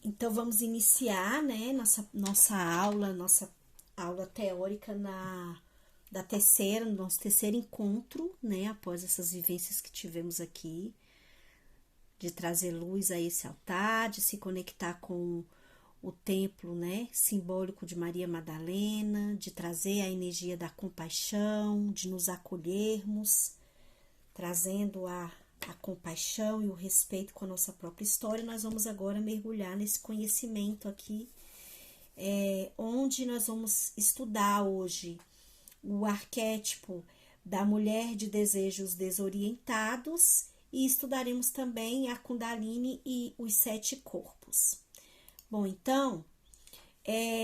Então, vamos iniciar, né, nossa aula teórica no nosso terceiro encontro, né, após essas vivências que tivemos aqui, de trazer luz a esse altar, de se conectar com o templo, né, simbólico de Maria Madalena, de trazer a energia da compaixão, de nos acolhermos, trazendo a compaixão e o respeito com a nossa própria história. Nós vamos agora mergulhar nesse conhecimento aqui, onde nós vamos estudar hoje o arquétipo da mulher de desejos desorientados e estudaremos também a Kundalini e os 7 corpos. Bom, então,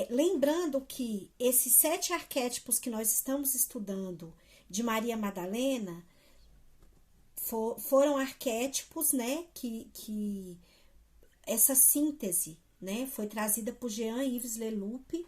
lembrando que esses 7 arquétipos que nós estamos estudando de Maria Madalena foram arquétipos, né, que essa síntese, né, foi trazida por Jean-Yves Leloup,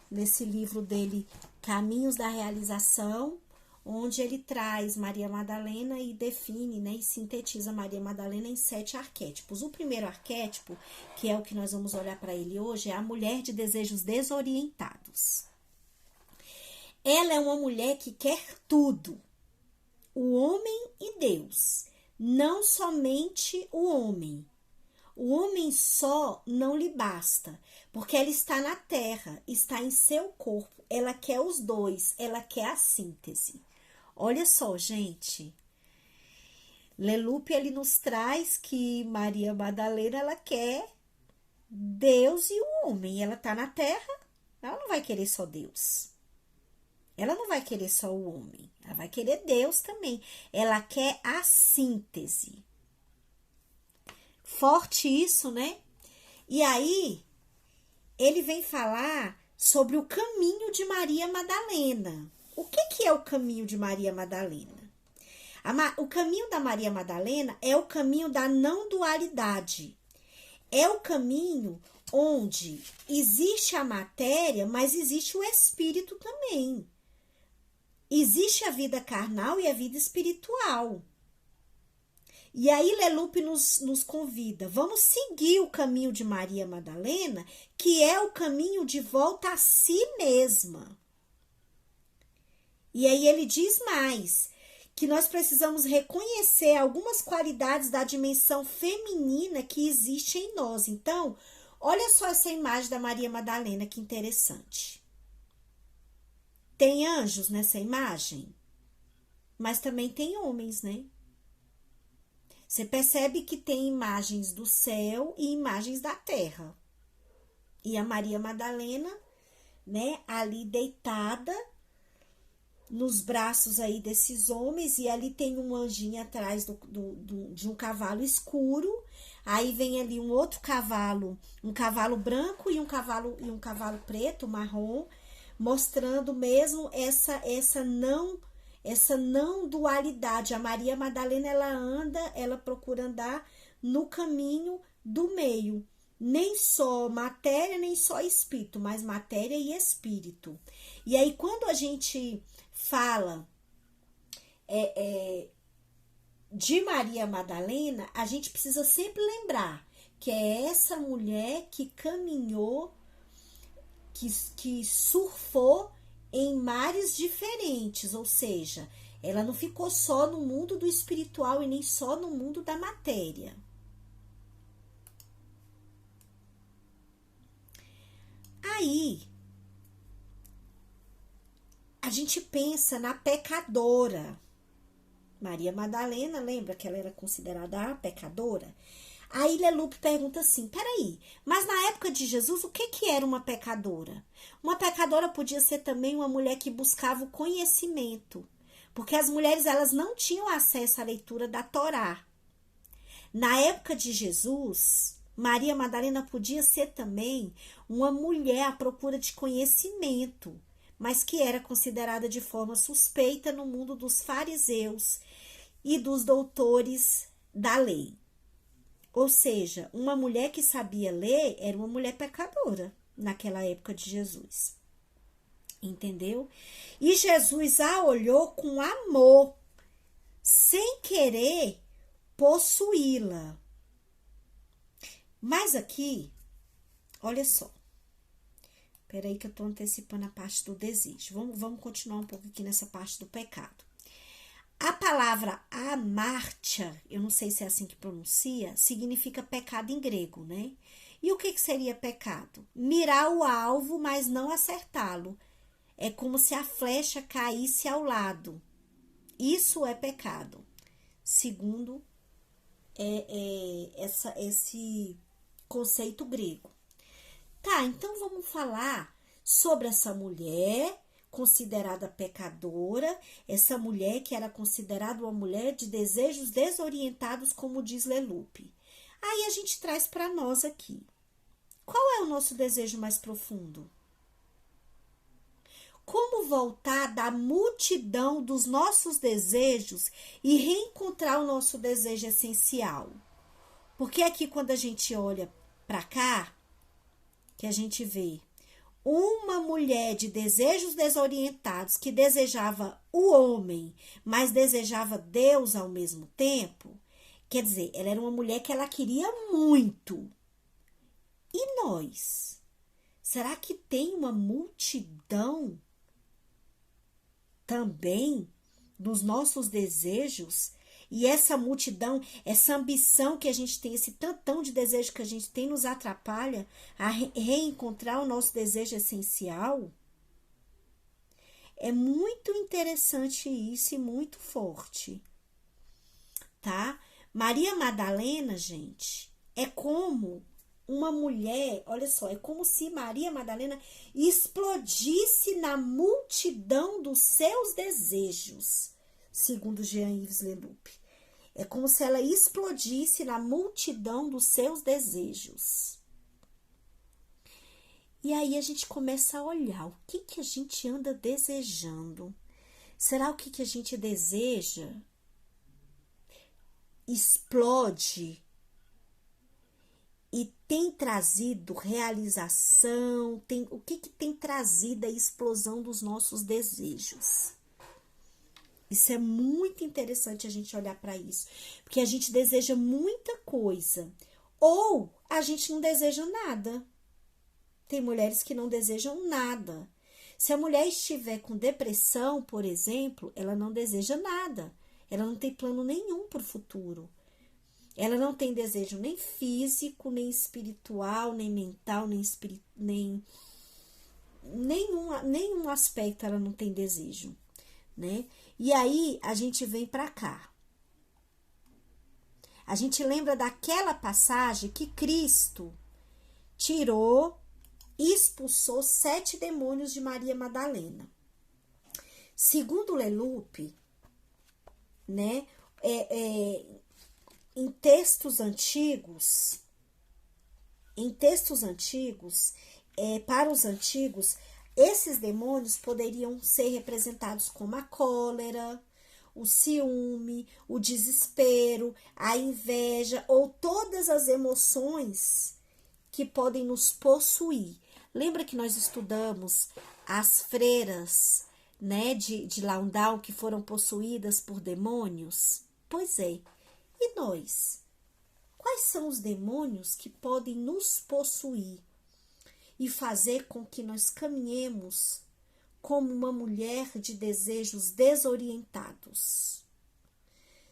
nesse livro dele, Caminhos da Realização, onde ele traz Maria Madalena e define, né, e sintetiza Maria Madalena em 7 arquétipos. O primeiro arquétipo, que é o que nós vamos olhar para ele hoje, é a mulher de desejos desorientados. Ela é uma mulher que quer tudo, o homem e Deus, não somente o homem. O homem só não lhe basta, porque ela está na terra, está em seu corpo, ela quer os dois, ela quer a síntese. Olha só, gente, Leloup, ele nos traz que Maria Madalena, ela quer Deus e o homem, ela está na terra, ela não vai querer só Deus. Ela não vai querer só o homem, ela vai querer Deus também. Ela quer a síntese. Forte isso, né? E aí, ele vem falar sobre o caminho de Maria Madalena. O que é o caminho de Maria Madalena? O caminho da Maria Madalena é o caminho da não dualidade. É o caminho onde existe a matéria, mas existe o espírito também. Existe a vida carnal e a vida espiritual. E aí Leloup nos convida, vamos seguir o caminho de Maria Madalena, que é o caminho de volta a si mesma. E aí ele diz mais, que nós precisamos reconhecer algumas qualidades da dimensão feminina que existe em nós. Então, olha só essa imagem da Maria Madalena, que interessante. Tem anjos nessa imagem, mas também tem homens, né? Você percebe que tem imagens do céu e imagens da terra. E a Maria Madalena, né, ali deitada nos braços aí desses homens, e ali tem um anjinho atrás de um cavalo escuro. Aí vem ali um outro cavalo, um cavalo branco e um cavalo preto, marrom, mostrando mesmo essa não dualidade. A Maria Madalena, ela procura andar no caminho do meio. Nem só matéria, nem só espírito, mas matéria e espírito. E aí, quando a gente fala de Maria Madalena, a gente precisa sempre lembrar que é essa mulher que caminhou, que surfou em mares diferentes, ou seja, ela não ficou só no mundo do espiritual e nem só no mundo da matéria. Aí, a gente pensa na pecadora. Maria Madalena, lembra que ela era considerada a pecadora? Aí Leloup pergunta assim, peraí, mas na época de Jesus, o que era uma pecadora? Uma pecadora podia ser também uma mulher que buscava o conhecimento, porque as mulheres, elas não tinham acesso à leitura da Torá. Na época de Jesus, Maria Madalena podia ser também uma mulher à procura de conhecimento, mas que era considerada de forma suspeita no mundo dos fariseus e dos doutores da lei. Ou seja, uma mulher que sabia ler era uma mulher pecadora naquela época de Jesus. Entendeu? E Jesus a olhou com amor, sem querer possuí-la. Mas aqui, Olha só. Peraí que eu tô antecipando a parte do desejo. Vamos continuar um pouco aqui nessa parte do pecado. A palavra amártia, eu não sei se é assim que pronuncia, significa pecado em grego, né? E o que seria pecado? Mirar o alvo, mas não acertá-lo. É como se a flecha caísse ao lado. Isso é pecado, segundo esse conceito grego. Tá, então vamos falar sobre essa mulher considerada pecadora, essa mulher que era considerada uma mulher de desejos desorientados, como diz Leloup. Aí a gente traz para nós aqui. Qual é o nosso desejo mais profundo? Como voltar da multidão dos nossos desejos e reencontrar o nosso desejo essencial? Porque aqui quando a gente olha para cá, que a gente vê uma mulher de desejos desorientados que desejava o homem, mas desejava Deus ao mesmo tempo. Quer dizer, ela era uma mulher que ela queria muito. E nós? Será que tem uma multidão também dos nossos desejos? E essa multidão, essa ambição que a gente tem, esse tantão de desejo que a gente tem, nos atrapalha a reencontrar o nosso desejo essencial? É muito interessante isso e muito forte, tá? Maria Madalena, gente, é como uma mulher, olha só, é como se Maria Madalena explodisse na multidão dos seus desejos, segundo Jean-Yves Leloup. É como se ela explodisse na multidão dos seus desejos. E aí a gente começa a olhar o que a gente anda desejando. Será o que a gente deseja explode e tem trazido realização? O que tem trazido a explosão dos nossos desejos? Isso é muito interessante a gente olhar para isso, porque a gente deseja muita coisa, ou a gente não deseja nada. Tem mulheres que não desejam nada. Se a mulher estiver com depressão, por exemplo, ela não deseja nada. Ela não tem plano nenhum para o futuro. Ela não tem desejo nem físico, nem espiritual, nem mental, nenhum aspecto ela não tem desejo, né? E aí a gente vem para cá. A gente lembra daquela passagem que Cristo tirou e expulsou 7 demônios de Maria Madalena. Segundo Leloup, né, em textos antigos, para os antigos, esses demônios poderiam ser representados como a cólera, o ciúme, o desespero, a inveja ou todas as emoções que podem nos possuir. Lembra que nós estudamos as freiras, né, de Landau que foram possuídas por demônios? Pois é. E nós? Quais são os demônios que podem nos possuir e fazer com que nós caminhemos como uma mulher de desejos desorientados?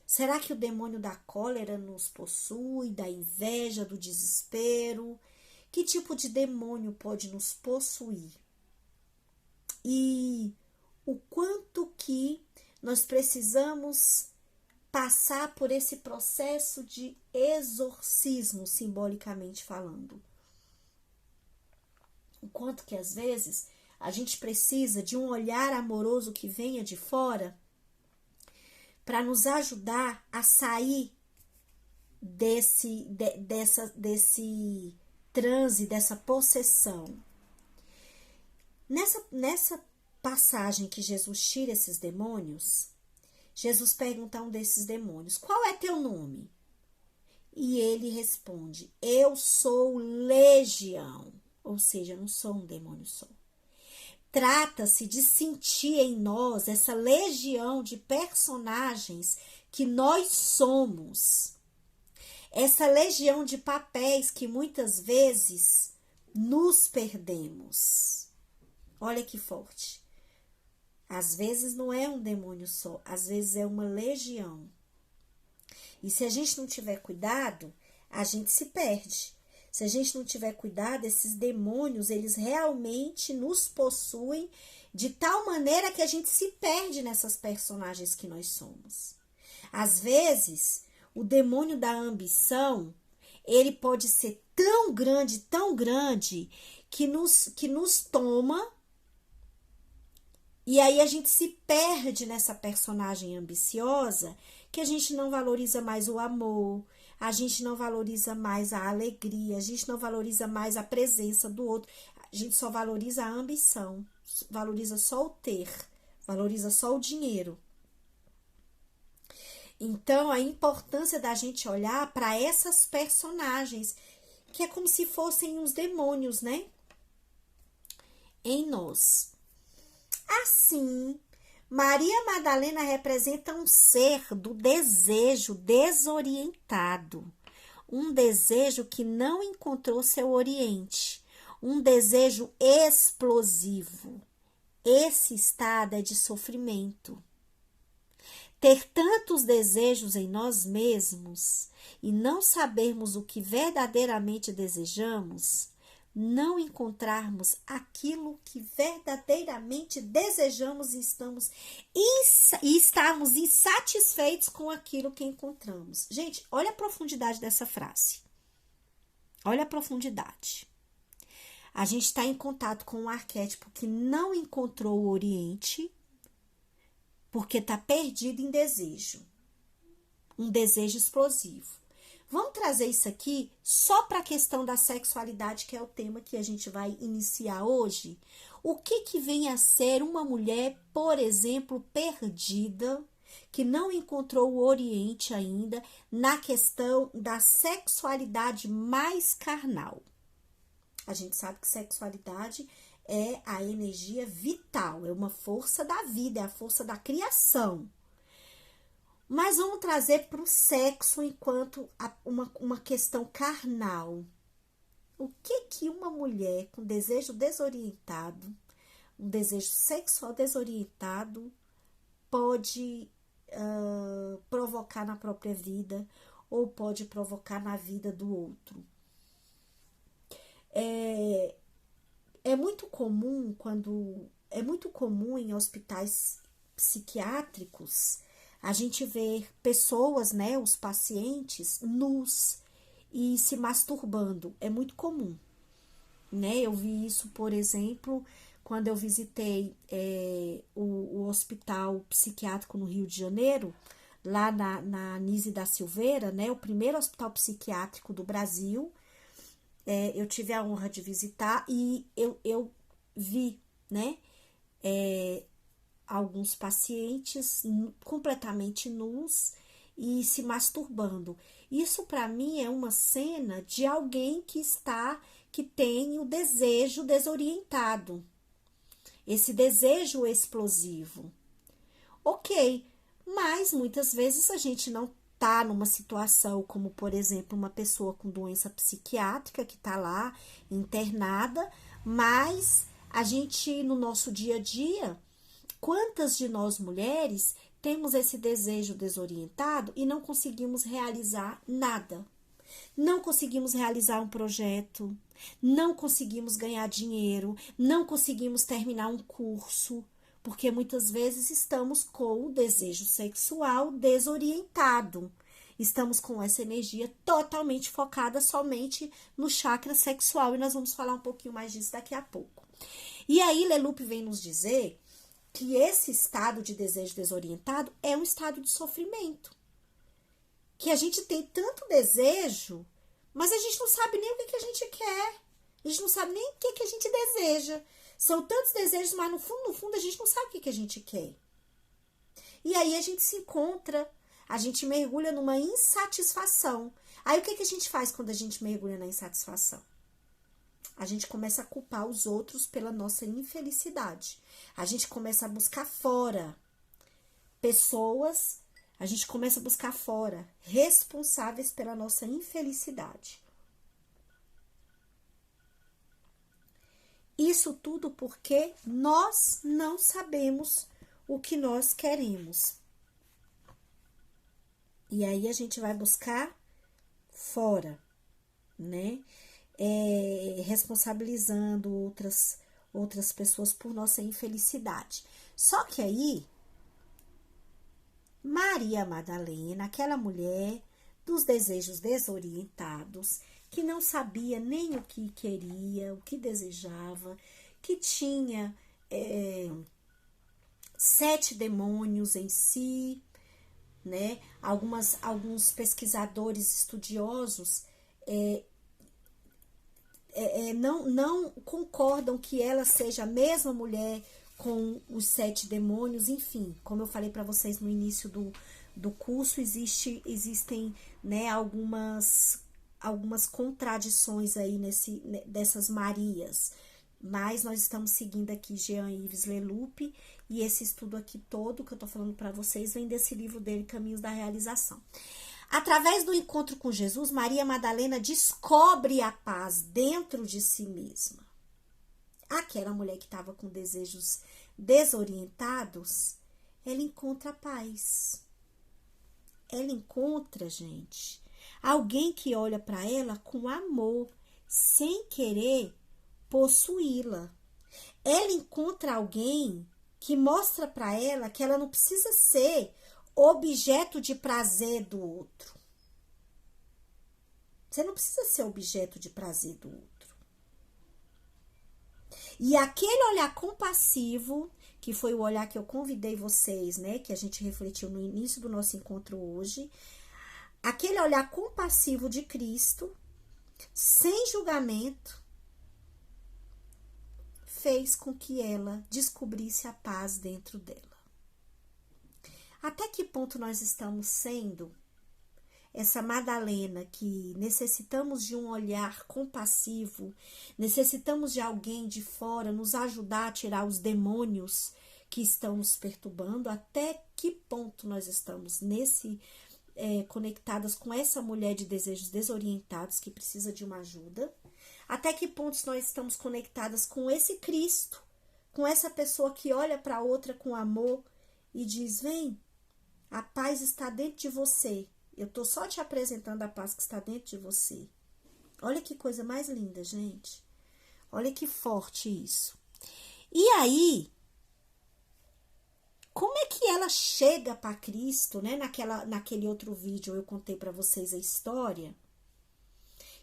Será que o demônio da cólera nos possui, da inveja, do desespero? Que tipo de demônio pode nos possuir? E o quanto que nós precisamos passar por esse processo de exorcismo, simbolicamente falando. O quanto que às vezes a gente precisa de um olhar amoroso que venha de fora para nos ajudar a sair desse transe, dessa possessão. Nessa passagem que Jesus tira esses demônios, Jesus pergunta a um desses demônios: qual é teu nome? E ele responde: eu sou legião. Ou seja, não sou um demônio só. Trata-se de sentir em nós essa legião de personagens que nós somos. Essa legião de papéis que muitas vezes nos perdemos. Olha que forte. Às vezes não é um demônio só, às vezes é uma legião. E se a gente não tiver cuidado, a gente se perde. Se a gente não tiver cuidado, esses demônios, eles realmente nos possuem de tal maneira que a gente se perde nessas personagens que nós somos. Às vezes, o demônio da ambição, ele pode ser tão grande, que nos toma, e aí a gente se perde nessa personagem ambiciosa, que a gente não valoriza mais o amor, a gente não valoriza mais a alegria, a gente não valoriza mais a presença do outro, a gente só valoriza a ambição, valoriza só o ter, valoriza só o dinheiro. Então, a importância da gente olhar para essas personagens, que é como se fossem uns demônios, né? Em nós. Assim, Maria Madalena representa um ser do desejo desorientado, um desejo que não encontrou seu oriente, um desejo explosivo. Esse estado é de sofrimento. Ter tantos desejos em nós mesmos e não sabermos o que verdadeiramente desejamos, não encontrarmos aquilo que verdadeiramente desejamos e estarmos insatisfeitos com aquilo que encontramos. Gente, olha a profundidade dessa frase. Olha a profundidade. A gente está em contato com um arquétipo que não encontrou o oriente, porque está perdido em desejo. Um desejo explosivo. Vamos trazer isso aqui só para a questão da sexualidade, que é o tema que a gente vai iniciar hoje. O que vem a ser uma mulher, por exemplo, perdida, que não encontrou o oriente ainda na questão da sexualidade mais carnal? A gente sabe que sexualidade é a energia vital, é uma força da vida, é a força da criação. Mas vamos trazer para o sexo enquanto uma questão carnal. O que uma mulher com desejo desorientado, um desejo sexual desorientado, pode provocar na própria vida ou pode provocar na vida do outro? É muito comum em hospitais psiquiátricos a gente ver pessoas, né, os pacientes nus e se masturbando. É muito comum, né? Eu vi isso, por exemplo, quando eu visitei o hospital psiquiátrico no Rio de Janeiro, lá na Nise da Silveira, né, o primeiro hospital psiquiátrico do Brasil. Eu tive a honra de visitar e eu vi, né, alguns pacientes completamente nus e se masturbando. Isso para mim é uma cena de alguém que tem o desejo desorientado, esse desejo explosivo. Ok, mas muitas vezes a gente não tá numa situação como, por exemplo, uma pessoa com doença psiquiátrica que tá lá internada, mas a gente, no nosso dia a dia, quantas de nós mulheres temos esse desejo desorientado e não conseguimos realizar nada? Não conseguimos realizar um projeto, não conseguimos ganhar dinheiro, não conseguimos terminar um curso, porque muitas vezes estamos com o desejo sexual desorientado. Estamos com essa energia totalmente focada somente no chakra sexual, e nós vamos falar um pouquinho mais disso daqui a pouco. E aí, Leloup vem nos dizer que esse estado de desejo desorientado é um estado de sofrimento. Que a gente tem tanto desejo, mas a gente não sabe nem o que a gente quer. A gente não sabe nem o que a gente deseja. São tantos desejos, mas no fundo, a gente não sabe o que a gente quer. E aí a gente se encontra, a gente mergulha numa insatisfação. Aí o que a gente faz quando a gente mergulha na insatisfação? A gente começa a culpar os outros pela nossa infelicidade. A gente começa a buscar fora pessoas, a gente começa a buscar fora responsáveis pela nossa infelicidade. Isso tudo porque nós não sabemos o que nós queremos. E aí a gente vai buscar fora, né? Responsabilizando outras pessoas por nossa infelicidade. Só que aí, Maria Madalena, aquela mulher dos desejos desorientados, que não sabia nem o que queria, o que desejava, que tinha 7 demônios em si, né? Alguns pesquisadores estudiosos não concordam que ela seja a mesma mulher com os 7 demônios, enfim, como eu falei para vocês no início do curso, existem, né, algumas contradições aí dessas Marias, mas nós estamos seguindo aqui Jean-Yves Leloup, e esse estudo aqui todo que eu tô falando para vocês vem desse livro dele, Caminhos da Realização. Através do encontro com Jesus, Maria Madalena descobre a paz dentro de si mesma. Aquela mulher que estava com desejos desorientados, ela encontra a paz. Ela encontra, gente, alguém que olha para ela com amor, sem querer possuí-la. Ela encontra alguém que mostra para ela que ela não precisa ser objeto de prazer do outro. Você não precisa ser objeto de prazer do outro. E aquele olhar compassivo, que foi o olhar que eu convidei vocês, né, que a gente refletiu no início do nosso encontro hoje, aquele olhar compassivo de Cristo, sem julgamento, fez com que ela descobrisse a paz dentro dela. Até que ponto nós estamos sendo essa Madalena que necessitamos de um olhar compassivo, necessitamos de alguém de fora nos ajudar a tirar os demônios que estão nos perturbando? Até que ponto nós estamos conectadas com essa mulher de desejos desorientados que precisa de uma ajuda? Até que pontos nós estamos conectadas com esse Cristo, com essa pessoa que olha para outra com amor e diz: vem, a paz está dentro de você. Eu tô só te apresentando a paz que está dentro de você. Olha que coisa mais linda, gente. Olha que forte isso. E aí, como é que ela chega para Cristo, né? Naquele outro vídeo eu contei para vocês a história.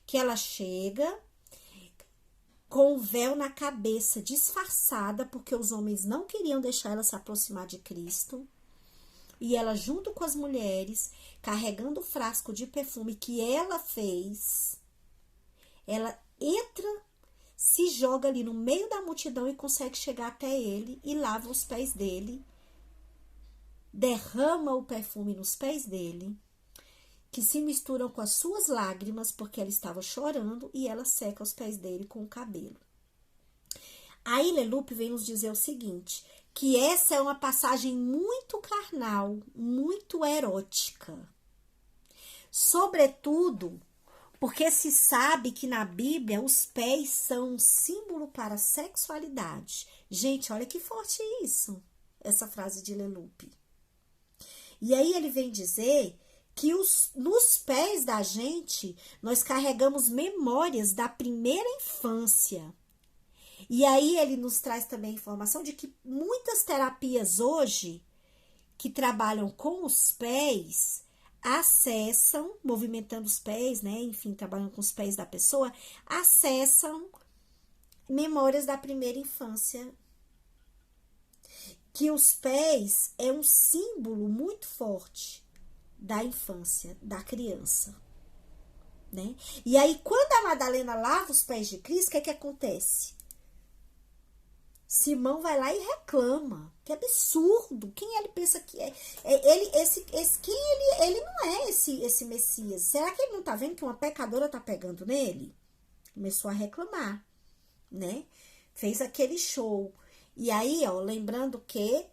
Que ela chega com o véu na cabeça, disfarçada, porque os homens não queriam deixar ela se aproximar de Cristo. E ela, junto com as mulheres, carregando o frasco de perfume que ela fez, ela entra, se joga ali no meio da multidão e consegue chegar até ele e lava os pés dele, derrama o perfume nos pés dele, que se misturam com as suas lágrimas, porque ela estava chorando, e ela seca os pés dele com o cabelo. Aí Leloup vem nos dizer o seguinte, que essa é uma passagem muito carnal, muito erótica. Sobretudo, porque se sabe que na Bíblia os pés são um símbolo para a sexualidade. Gente, olha que forte isso, essa frase de Leloup. E aí ele vem dizer que nos pés da gente nós carregamos memórias da primeira infância. E aí ele nos traz também a informação de que muitas terapias hoje que trabalham com os pés acessam, movimentando os pés, né? Enfim, trabalhando com os pés da pessoa, acessam memórias da primeira infância. Que os pés é um símbolo muito forte da infância, da criança, né? E aí, quando a Madalena lava os pés de Cristo, o que acontece? Simão vai lá e reclama. Que absurdo! Quem ele pensa que é? Ele não é esse Messias. Será que ele não tá vendo que uma pecadora tá pegando nele? Começou a reclamar, né? Fez aquele show. E aí, ó, lembrando que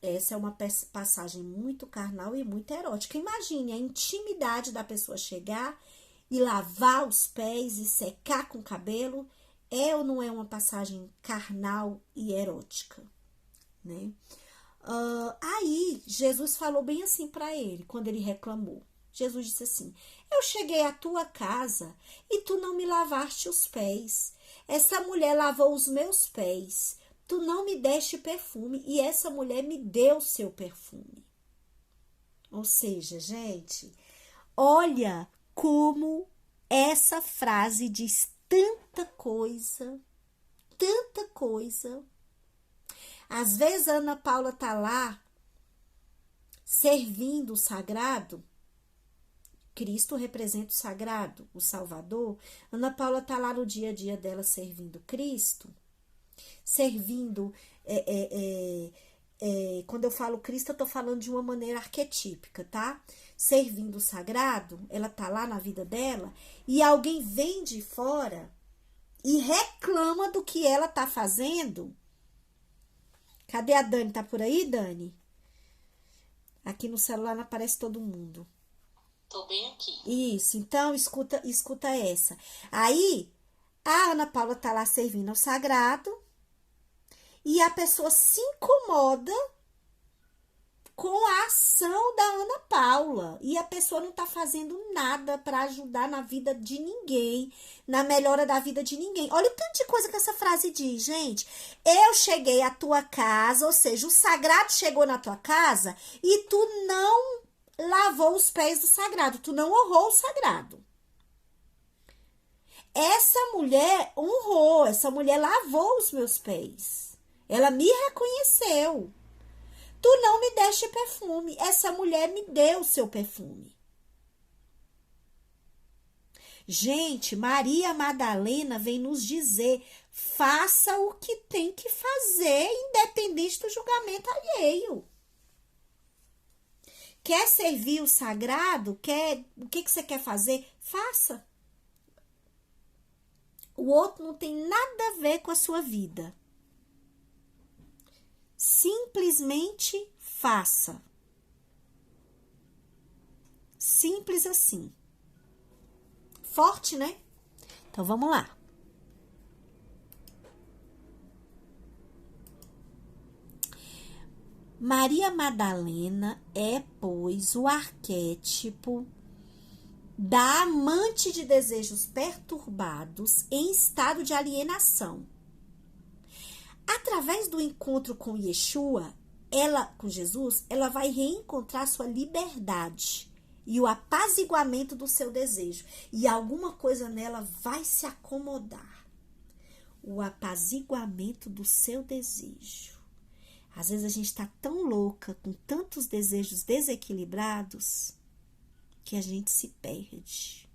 essa é uma passagem muito carnal e muito erótica. Imagine a intimidade da pessoa chegar e lavar os pés e secar com o cabelo É ou não é uma passagem carnal e erótica, né? Aí, Jesus falou bem assim para ele, quando ele reclamou. Jesus disse assim: eu cheguei à tua casa e tu não me lavaste os pés. Essa mulher lavou os meus pés. Tu não me deste perfume e essa mulher me deu seu perfume. Ou seja, gente, olha como essa frase diz tanta coisa, tanta coisa. Às vezes a Ana Paula tá lá servindo o sagrado. Cristo representa o sagrado, o Salvador. Ana Paula tá lá no dia a dia dela servindo Cristo, servindo. Quando eu falo Cristo, eu tô falando de uma maneira arquetípica, tá? Servindo o sagrado, ela tá lá na vida dela e alguém vem de fora e reclama do que ela tá fazendo. Cadê a Dani? Tá por aí, Dani? Aqui no celular não aparece todo mundo. Tô bem aqui. Isso, então escuta essa. Aí, a Ana Paula tá lá servindo ao sagrado e a pessoa se incomoda com a ação da Ana Paula. E a pessoa não tá fazendo nada para ajudar na vida de ninguém, na melhora da vida de ninguém. Olha o tanto de coisa que essa frase diz, gente. Eu cheguei à tua casa, ou seja, o sagrado chegou na tua casa e tu não lavou os pés do sagrado, tu não honrou o sagrado. Essa mulher honrou, essa mulher lavou os meus pés. Ela me reconheceu. Tu não me deste perfume. Essa mulher me deu o seu perfume. Gente, Maria Madalena vem nos dizer: faça o que tem que fazer, independente do julgamento alheio. Quer servir o sagrado? O que você quer fazer? Faça. O outro não tem nada a ver com a sua vida. Simplesmente faça. Simples assim. Forte, né? Então vamos lá. Maria Madalena é, pois, o arquétipo da amante de desejos perturbados em estado de alienação. Através do encontro com Yeshua, com Jesus, ela vai reencontrar sua liberdade e o apaziguamento do seu desejo. E alguma coisa nela vai se acomodar. O apaziguamento do seu desejo. Às vezes a gente está tão louca, com tantos desejos desequilibrados, que a gente se perde.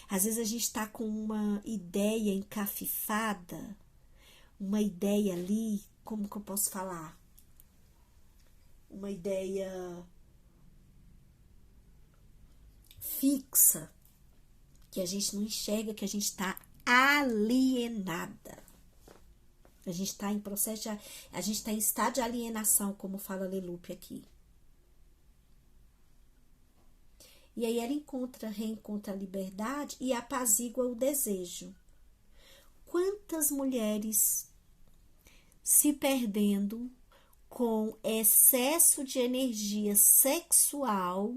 Às vezes a gente está com uma ideia encafifada, uma ideia ali, como que eu posso falar? Uma ideia fixa, que a gente não enxerga, que a gente está alienada. A gente está em processo a gente está em estado de alienação, como fala Lelupe aqui. E aí ela reencontra a liberdade e apazigua o desejo. Quantas mulheres se perdendo com excesso de energia sexual,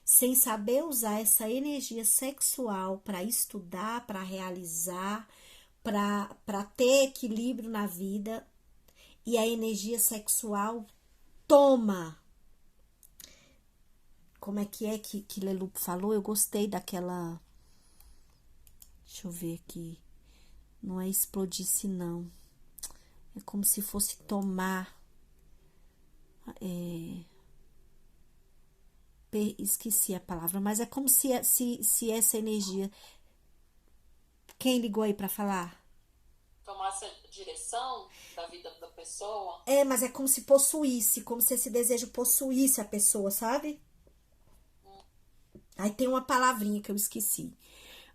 sem saber usar essa energia sexual para estudar, para realizar, para ter equilíbrio na vida, e a energia sexual toma. Como é que Lelupo falou? Eu gostei daquela... Deixa eu ver aqui. Não é explodisse, não. É como se fosse tomar... Esqueci a palavra, mas é como se essa energia... Quem ligou aí para falar? Tomar essa direção da vida da pessoa. Mas é como se possuísse, como se esse desejo possuísse a pessoa, sabe? Aí tem uma palavrinha que eu esqueci.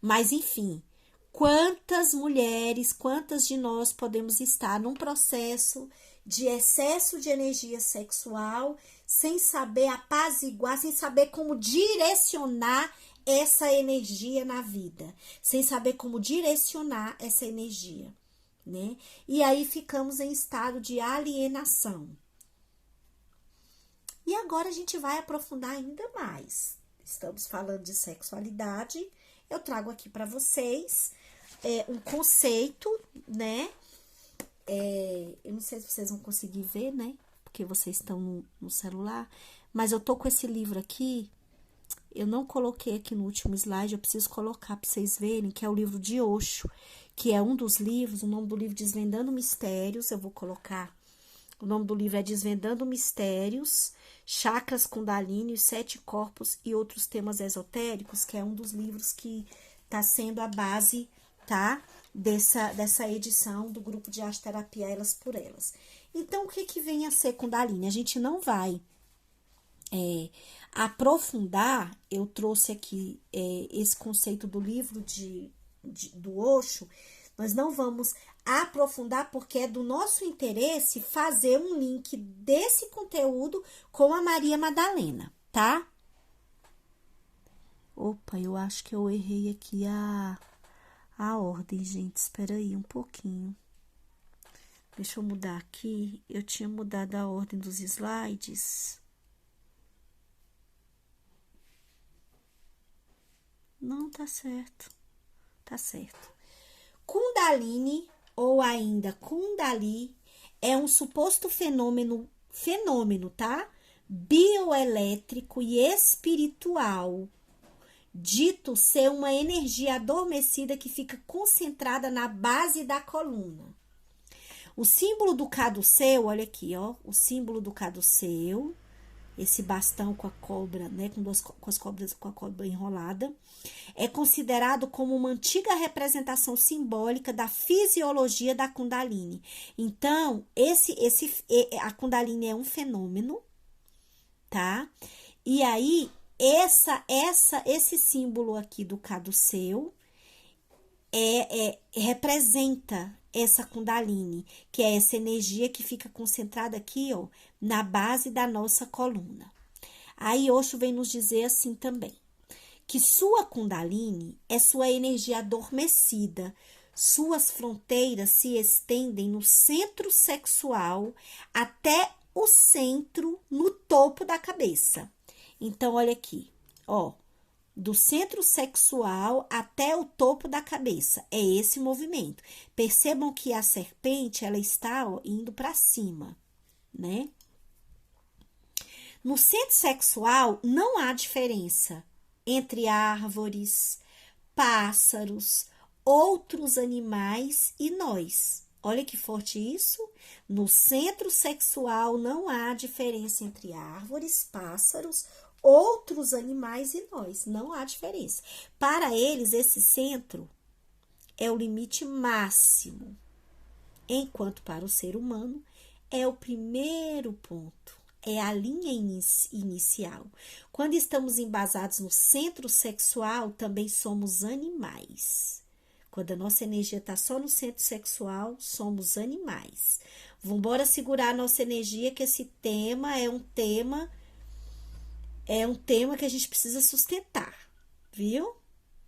Mas, enfim, quantas mulheres, quantas de nós podemos estar num processo de excesso de energia sexual, sem saber apaziguar, sem saber como direcionar essa energia na vida, sem saber como direcionar essa energia, né? E aí ficamos em estado de alienação. E agora a gente vai aprofundar ainda mais. Estamos falando de sexualidade. Eu trago aqui para vocês um conceito, né? Eu não sei se vocês vão conseguir ver, né? Porque vocês estão no celular. Mas eu tô com esse livro aqui. Eu não coloquei aqui no último slide. Eu preciso colocar para vocês verem, que é o livro de Osho, que é um dos livros. O nome do livro é Desvendando Mistérios. Eu vou colocar. O nome do livro é Desvendando Mistérios, Chakras Kundalini, os 7 Corpos e Outros Temas Esotéricos, que é um dos livros que está sendo a base, tá? Dessa edição do grupo de arte terapia Elas por Elas. Então, o que vem a ser Kundalini? A gente não vai aprofundar. Eu trouxe aqui esse conceito do livro do Osho. Nós não vamos aprofundar, porque é do nosso interesse fazer um link desse conteúdo com a Maria Madalena, tá? Opa, eu acho que eu errei aqui a ordem, gente. Espera aí um pouquinho. Deixa eu mudar aqui. Eu tinha mudado a ordem dos slides. Não, tá certo. Tá certo. Kundalini, ou ainda Kundali, é um suposto fenômeno, tá? Bioelétrico e espiritual, dito ser uma energia adormecida que fica concentrada na base da coluna. O símbolo do caduceu, olha aqui, ó, o símbolo do caduceu, esse bastão com a cobra, né, com a cobra enrolada, é considerado como uma antiga representação simbólica da fisiologia da Kundalini. Então, a Kundalini é um fenômeno, tá? E aí, esse símbolo aqui do caduceu representa essa Kundalini, que é essa energia que fica concentrada aqui, ó, na base da nossa coluna. Aí Osho vem nos dizer assim também, que sua Kundalini é sua energia adormecida. Suas fronteiras se estendem no centro sexual até o centro, no topo da cabeça. Então, olha aqui, ó, do centro sexual até o topo da cabeça. É esse movimento. Percebam que a serpente, ela está, ó, indo para cima, né? No centro sexual, não há diferença entre árvores, pássaros, outros animais e nós. Olha que forte isso. No centro sexual não há diferença entre árvores, pássaros, outros animais e nós. Não há diferença. Para eles, esse centro é o limite máximo, enquanto para o ser humano é o primeiro ponto. É a linha inicial. Quando estamos embasados no centro sexual, também somos animais. Quando a nossa energia está só no centro sexual, somos animais. Vamos embora segurar a nossa energia, que esse tema é um tema que a gente precisa sustentar, viu?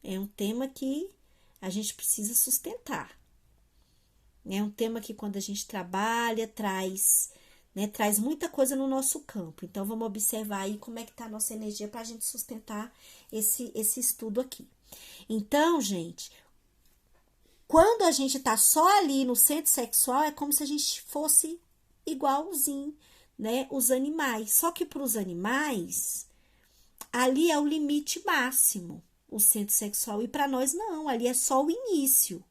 É um tema que a gente precisa sustentar. É um tema que, quando a gente trabalha, traz muita coisa no nosso campo. Então, vamos observar aí como é que tá a nossa energia para a gente sustentar esse estudo aqui. Então, gente, quando a gente tá só ali no centro sexual, é como se a gente fosse igualzinho, né, os animais. Só que para os animais, ali é o limite máximo, o centro sexual. E para nós, não, ali é só o início.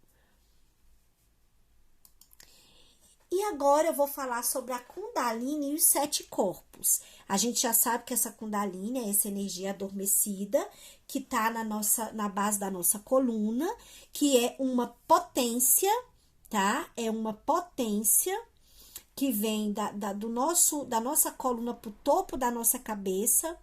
E agora eu vou falar sobre a Kundalini e os 7 corpos. A gente já sabe que essa Kundalini é essa energia adormecida que está na base da nossa coluna, que é uma potência, tá? É uma potência que vem da nossa coluna para o topo da nossa cabeça.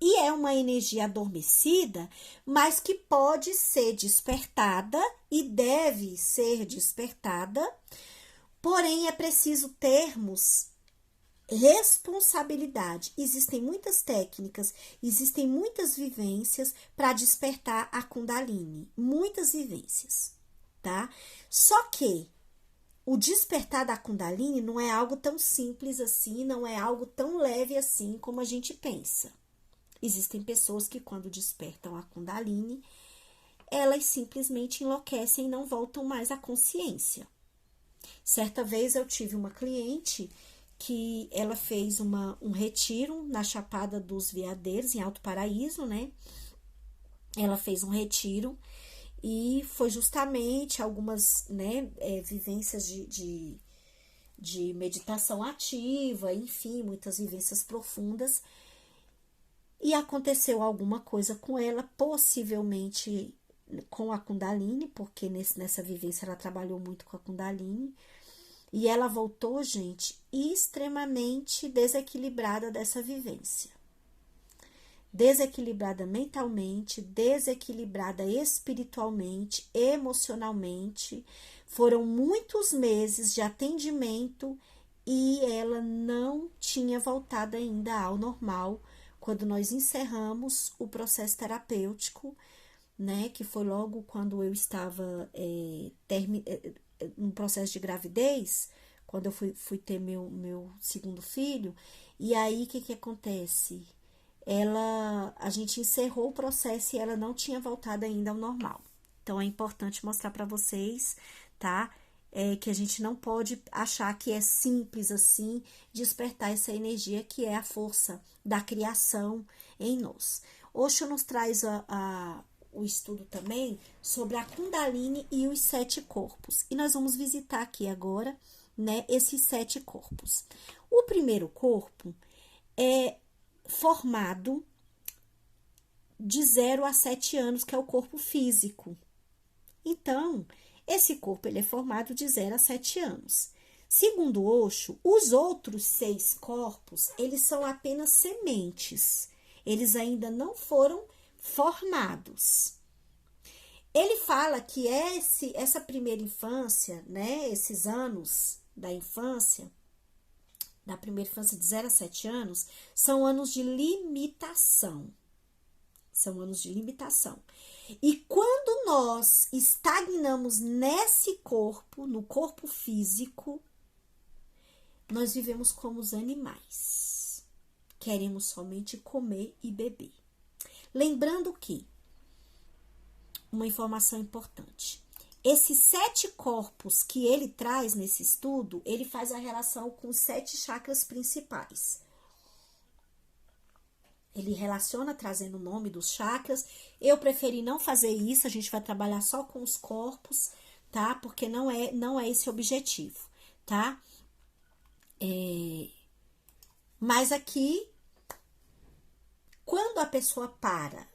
E é uma energia adormecida, mas que pode ser despertada e deve ser despertada. Porém, é preciso termos responsabilidade. Existem muitas técnicas, existem muitas vivências para despertar a Kundalini, muitas vivências, tá? Só que o despertar da Kundalini não é algo tão simples assim, não é algo tão leve assim como a gente pensa. Existem pessoas que quando despertam a Kundalini, elas simplesmente enlouquecem e não voltam mais à consciência. Certa vez eu tive uma cliente que ela fez um retiro na Chapada dos Veadeiros, em Alto Paraíso, né? Ela fez um retiro e foi justamente algumas, né, vivências de meditação ativa, enfim, muitas vivências profundas. E aconteceu alguma coisa com ela, possivelmente com a Kundalini, porque nessa vivência ela trabalhou muito com a Kundalini. E ela voltou, gente, extremamente desequilibrada dessa vivência. Desequilibrada mentalmente, desequilibrada espiritualmente, emocionalmente. Foram muitos meses de atendimento e ela não tinha voltado ainda ao normal quando nós encerramos o processo terapêutico, né? Que foi logo quando eu estava no processo de gravidez, quando eu fui ter meu segundo filho. E aí, o que acontece? A gente encerrou o processo e ela não tinha voltado ainda ao normal. Então, é importante mostrar para vocês, tá? Que a gente não pode achar que é simples assim despertar essa energia que é a força da criação em nós. Osho nos traz o estudo também sobre a Kundalini e os 7 corpos. E nós vamos visitar aqui agora, né, esses 7 corpos. O primeiro corpo é formado de 0 a 7 anos, que é o corpo físico. Então, esse corpo ele é formado de 0 a 7 anos. Segundo Osho, os outros 6 corpos, eles são apenas sementes. Eles ainda não foram formados. Ele fala que essa primeira infância, né, esses anos da infância, da primeira infância de 0 a 7 anos, são anos de limitação. São anos de limitação. E quando nós estagnamos nesse corpo, no corpo físico, nós vivemos como os animais. Queremos somente comer e beber. Lembrando que, uma informação importante, esses 7 corpos que ele traz nesse estudo, ele faz a relação com os 7 chakras principais. Ele relaciona trazendo o nome dos chakras. Eu preferi não fazer isso, a gente vai trabalhar só com os corpos, tá? Porque não é esse o objetivo, tá? Mas aqui, quando a pessoa para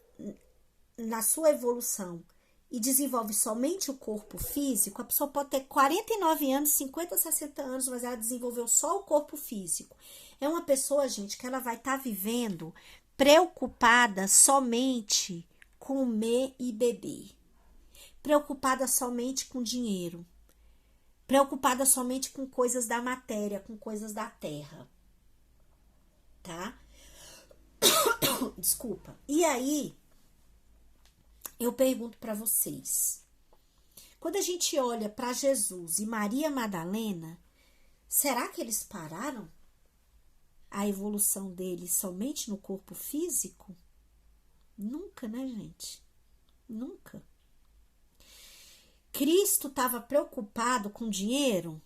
na sua evolução e desenvolve somente o corpo físico, a pessoa pode ter 49 anos, 50, 60 anos, mas ela desenvolveu só o corpo físico. É uma pessoa, gente, que ela vai estar vivendo preocupada somente com comer e beber, preocupada somente com dinheiro, preocupada somente com coisas da matéria, com coisas da terra, tá? Desculpa. E aí, eu pergunto para vocês, quando a gente olha para Jesus e Maria Madalena, será que eles pararam a evolução deles somente no corpo físico? Nunca, né, gente? Nunca. Cristo estava preocupado com dinheiro?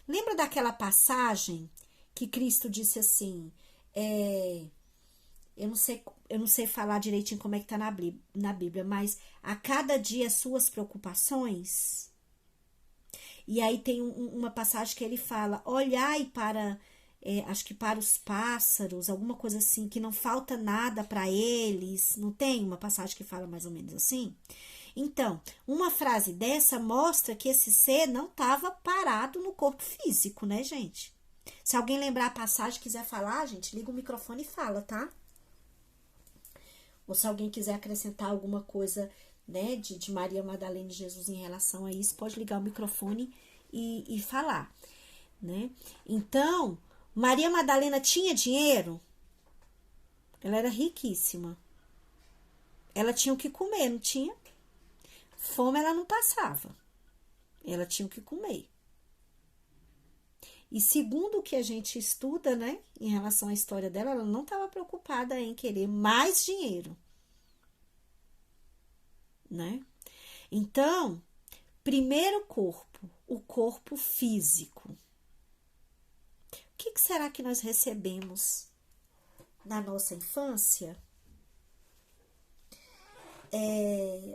Lembra daquela passagem que Cristo disse assim, eu não sei falar direitinho como é que tá na Bíblia, mas a cada dia suas preocupações. E aí tem uma passagem que ele fala, olhai para, acho que para os pássaros, alguma coisa assim, que não falta nada para eles. Não tem uma passagem que fala mais ou menos assim? Então, uma frase dessa mostra que esse ser não estava parado no corpo físico, né, gente? Se alguém lembrar a passagem e quiser falar, gente, liga o microfone e fala, tá? Ou se alguém quiser acrescentar alguma coisa, né, de Maria Madalena e Jesus em relação a isso, pode ligar o microfone e falar. né? Então, Maria Madalena tinha dinheiro? Ela era riquíssima. Ela tinha o que comer, não tinha? Fome ela não passava. Ela tinha o que comer. E segundo o que a gente estuda, né, em relação à história dela, ela não estava preocupada em querer mais dinheiro, né? Então, primeiro corpo, o corpo físico. O que será que nós recebemos na nossa infância?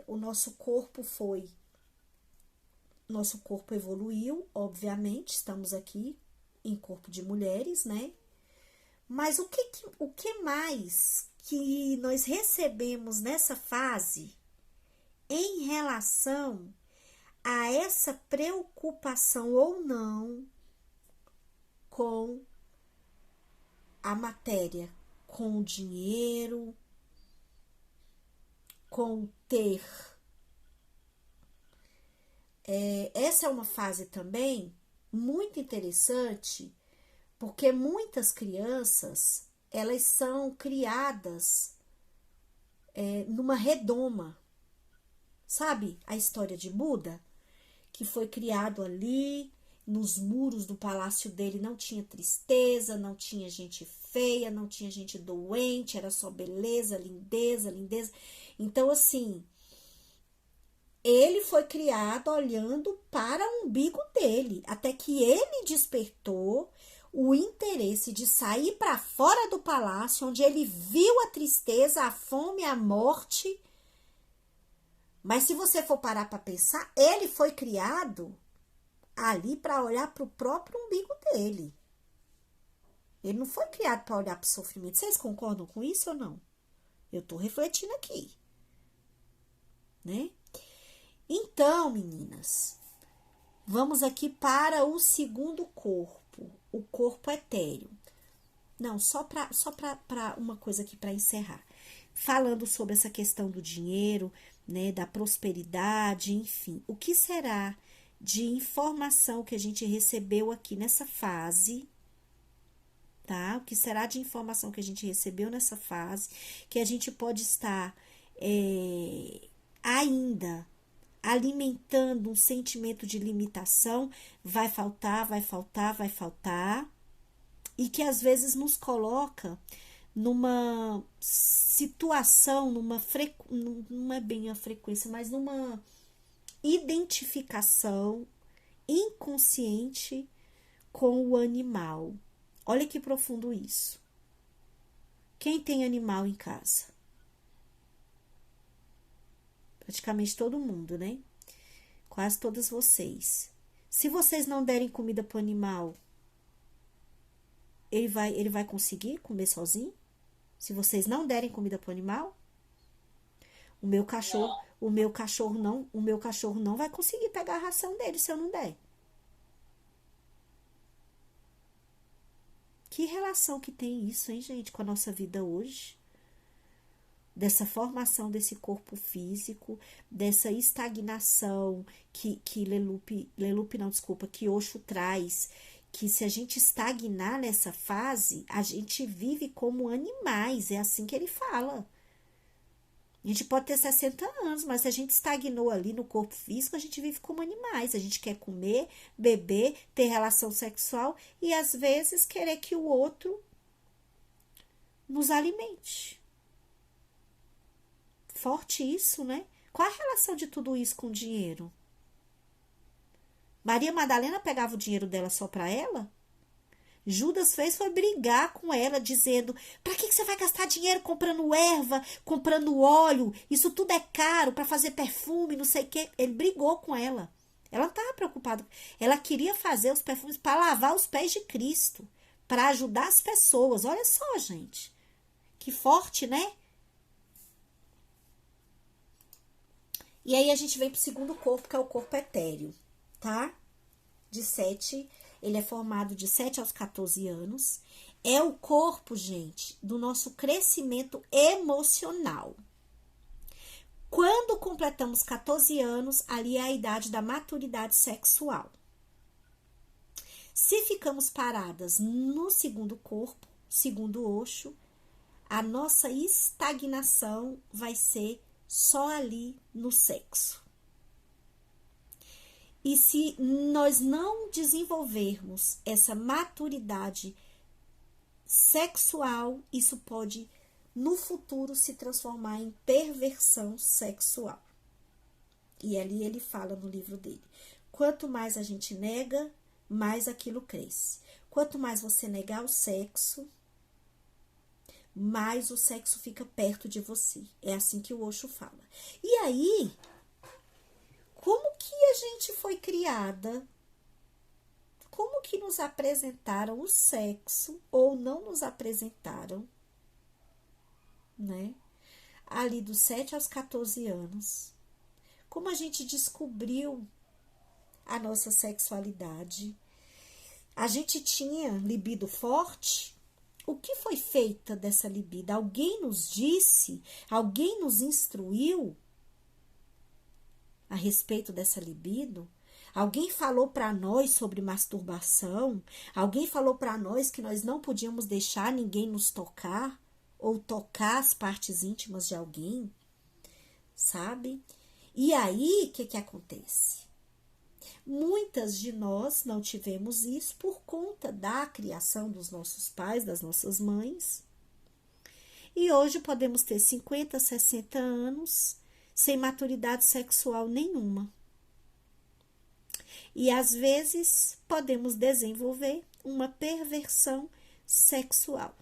O nosso corpo evoluiu, obviamente, estamos aqui em corpo de mulheres, né? Mas o que mais que nós recebemos nessa fase em relação a essa preocupação ou não com a matéria, com o dinheiro, com ter? Essa é uma fase também muito interessante, porque muitas crianças, elas são criadas numa redoma. Sabe a história de Buda? Que foi criado ali, nos muros do palácio dele não tinha tristeza, não tinha gente feia, não tinha gente doente, era só beleza, lindeza, lindeza. Então, assim, ele foi criado olhando para o umbigo dele, até que ele despertou o interesse de sair para fora do palácio, onde ele viu a tristeza, a fome, a morte. Mas se você for parar para pensar, ele foi criado ali para olhar para o próprio umbigo dele. Ele não foi criado para olhar para o sofrimento. Vocês concordam com isso ou não? Eu estou refletindo aqui, né? Então, meninas, vamos aqui para o segundo corpo, o corpo etéreo. Não, só para uma coisa aqui para encerrar. Falando sobre essa questão do dinheiro, né, da prosperidade, enfim. O que será de informação que a gente recebeu aqui nessa fase, tá? O que será de informação que a gente recebeu nessa fase, que a gente pode estar ainda alimentando um sentimento de limitação, vai faltar, vai faltar, vai faltar, e que às vezes nos coloca numa situação, não é bem a frequência, mas numa identificação inconsciente com o animal. Olha que profundo isso. Quem tem animal em casa? Praticamente todo mundo, né? Quase todas vocês. Se vocês não derem comida para o animal, ele vai conseguir comer sozinho? Se vocês não derem comida para o animal, o meu cachorro não vai conseguir pegar a ração dele se eu não der. Que relação que tem isso, hein, gente, com a nossa vida hoje? Dessa formação desse corpo físico, dessa estagnação que Osho traz, que se a gente estagnar nessa fase, a gente vive como animais, é assim que ele fala. A gente pode ter 60 anos, mas se a gente estagnou ali no corpo físico, a gente vive como animais. A gente quer comer, beber, ter relação sexual e às vezes querer que o outro nos alimente. Forte isso, né? Qual a relação de tudo isso com o dinheiro? Maria Madalena pegava o dinheiro dela só para ela? Judas foi brigar com ela, dizendo: para que você vai gastar dinheiro comprando erva, comprando óleo? Isso tudo é caro para fazer perfume, não sei o quê. Ele brigou com ela. Ela não estava preocupada. Ela queria fazer os perfumes para lavar os pés de Cristo, para ajudar as pessoas. Olha só, gente. Que forte, né? E aí a gente vem para o segundo corpo, que é o corpo etéreo, tá? Ele é formado de 7 aos 14 anos. É o corpo, gente, do nosso crescimento emocional. Quando completamos 14 anos, ali é a idade da maturidade sexual. Se ficamos paradas no segundo corpo, segundo Osho, a nossa estagnação vai ser só ali no sexo. E se nós não desenvolvermos essa maturidade sexual, isso pode, no futuro, se transformar em perversão sexual. E ali ele fala no livro dele: quanto mais a gente nega, mais aquilo cresce. Quanto mais você negar o sexo, mais o sexo fica perto de você. É assim que o Osho fala. E aí, como que a gente foi criada? Como que nos apresentaram o sexo ou não nos apresentaram, né? Ali dos 7 aos 14 anos. Como a gente descobriu a nossa sexualidade? A gente tinha libido forte? O que foi feita dessa libido? Alguém nos disse? Alguém nos instruiu a respeito dessa libido? Alguém falou para nós sobre masturbação? Alguém falou para nós que nós não podíamos deixar ninguém nos tocar? Ou tocar as partes íntimas de alguém? Sabe? E aí, o que acontece? Muitas de nós não tivemos isso por conta da criação dos nossos pais, das nossas mães. E hoje podemos ter 50, 60 anos sem maturidade sexual nenhuma. E às vezes podemos desenvolver uma perversão sexual.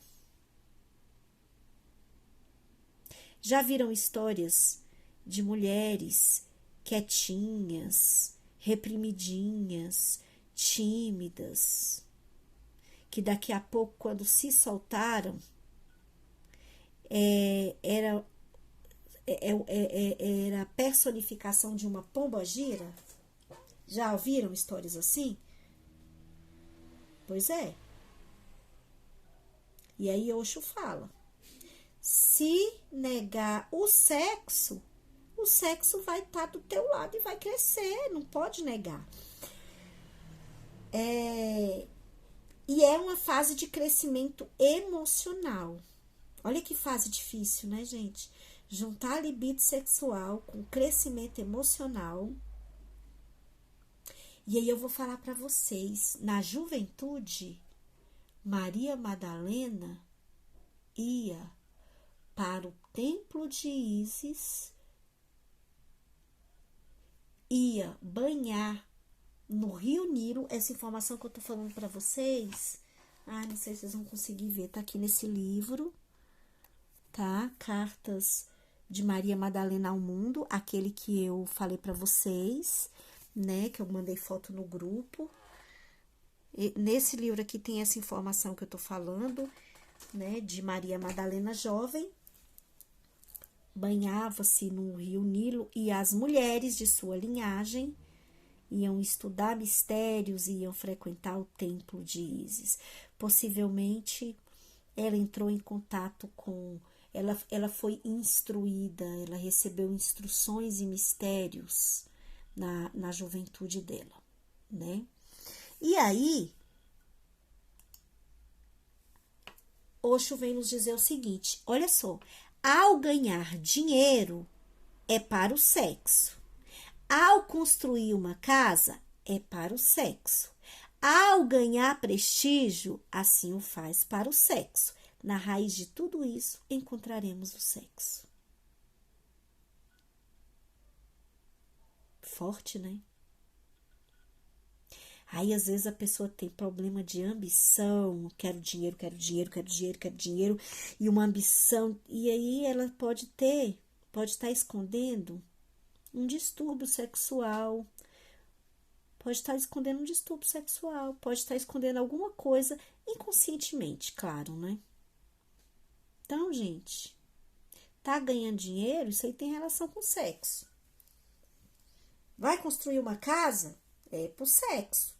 Já viram histórias de mulheres quietinhas, reprimidinhas, tímidas, que daqui a pouco, quando se soltaram, era a personificação de uma pombagira? Já ouviram histórias assim? Pois é. E aí Osho fala: se negar o sexo vai estar do teu lado e vai crescer, não pode negar. E é uma fase de crescimento emocional. Olha que fase difícil, né, gente? Juntar a libido sexual com crescimento emocional. E aí eu vou falar para vocês, na juventude, Maria Madalena ia para o templo de Ísis, ia banhar no Rio Nilo. Essa informação que eu tô falando para vocês, não sei se vocês vão conseguir ver, tá aqui nesse livro, tá? Cartas de Maria Madalena ao Mundo, aquele que eu falei para vocês, né, que eu mandei foto no grupo. E nesse livro aqui tem essa informação que eu tô falando, né, de Maria Madalena jovem, banhava-se no Rio Nilo, e as mulheres de sua linhagem iam estudar mistérios e iam frequentar o templo de Ísis. Possivelmente ela entrou em contato com, ela foi instruída, ela recebeu instruções e mistérios na juventude dela, né? E aí, Osho vem nos dizer o seguinte: olha só, ao ganhar dinheiro é para o sexo, ao construir uma casa é para o sexo, ao ganhar prestígio, assim o faz para o sexo. Na raiz de tudo isso encontraremos o sexo. Forte, né? Aí, às vezes, a pessoa tem problema de ambição, quero dinheiro, quero dinheiro, quero dinheiro, quero dinheiro, e uma ambição, e aí ela pode estar escondendo um distúrbio sexual, pode estar escondendo alguma coisa inconscientemente, claro, né? Então, gente, tá ganhando dinheiro, isso aí tem relação com sexo. Vai construir uma casa? É pro sexo.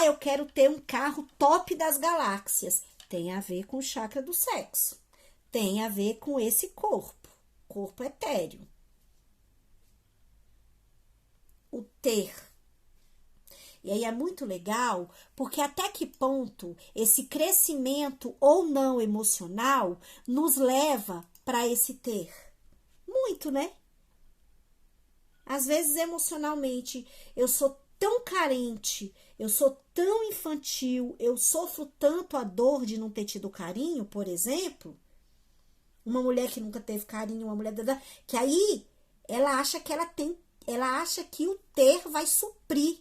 Eu quero ter um carro top das galáxias. Tem a ver com o chakra do sexo. Tem a ver com esse corpo etéreo. O ter. E aí é muito legal, porque até que ponto esse crescimento ou não emocional nos leva para esse ter? Muito, né? Às vezes, emocionalmente, eu sou tão carente, eu sou tão infantil, eu sofro tanto a dor de não ter tido carinho, por exemplo. Uma mulher que nunca teve carinho, uma mulher que aí ela acha que ela acha que o ter vai suprir.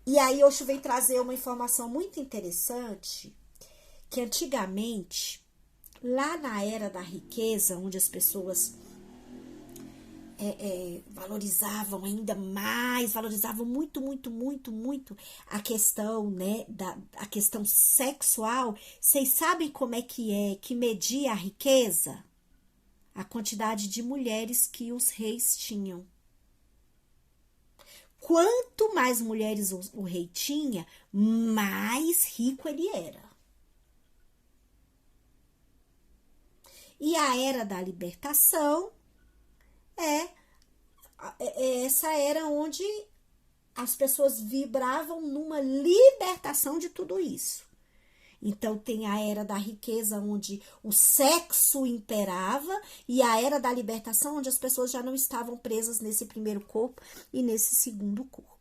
E aí Osho vem trazer uma informação muito interessante, que antigamente, lá na era da riqueza, onde as pessoas valorizavam ainda mais, valorizavam muito, muito, muito, muito a questão, né, a questão sexual. Vocês sabem como é que media a riqueza? A quantidade de mulheres que os reis tinham. Quanto mais mulheres o rei tinha, mais rico ele era. E a era da libertação essa era onde as pessoas vibravam numa libertação de tudo isso. Então tem a era da riqueza, onde o sexo imperava, e a era da libertação, onde as pessoas já não estavam presas nesse primeiro corpo e nesse segundo corpo.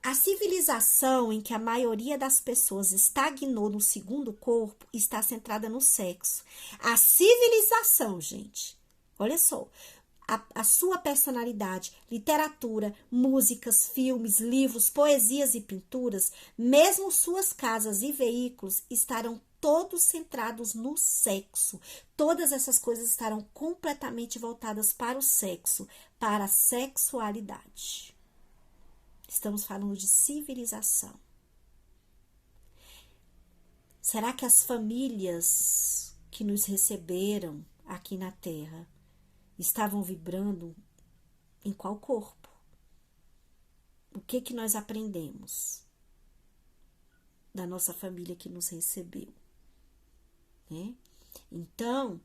A civilização em que a maioria das pessoas estagnou no segundo corpo está centrada no sexo. A civilização, gente, olha só, a sua personalidade, literatura, músicas, filmes, livros, poesias e pinturas, mesmo suas casas e veículos estarão todos centrados no sexo. Todas essas coisas estarão completamente voltadas para o sexo, para a sexualidade. Estamos falando de civilização. Será que as famílias que nos receberam aqui na Terra estavam vibrando em qual corpo? O que nós aprendemos da nossa família que nos recebeu, né? Então,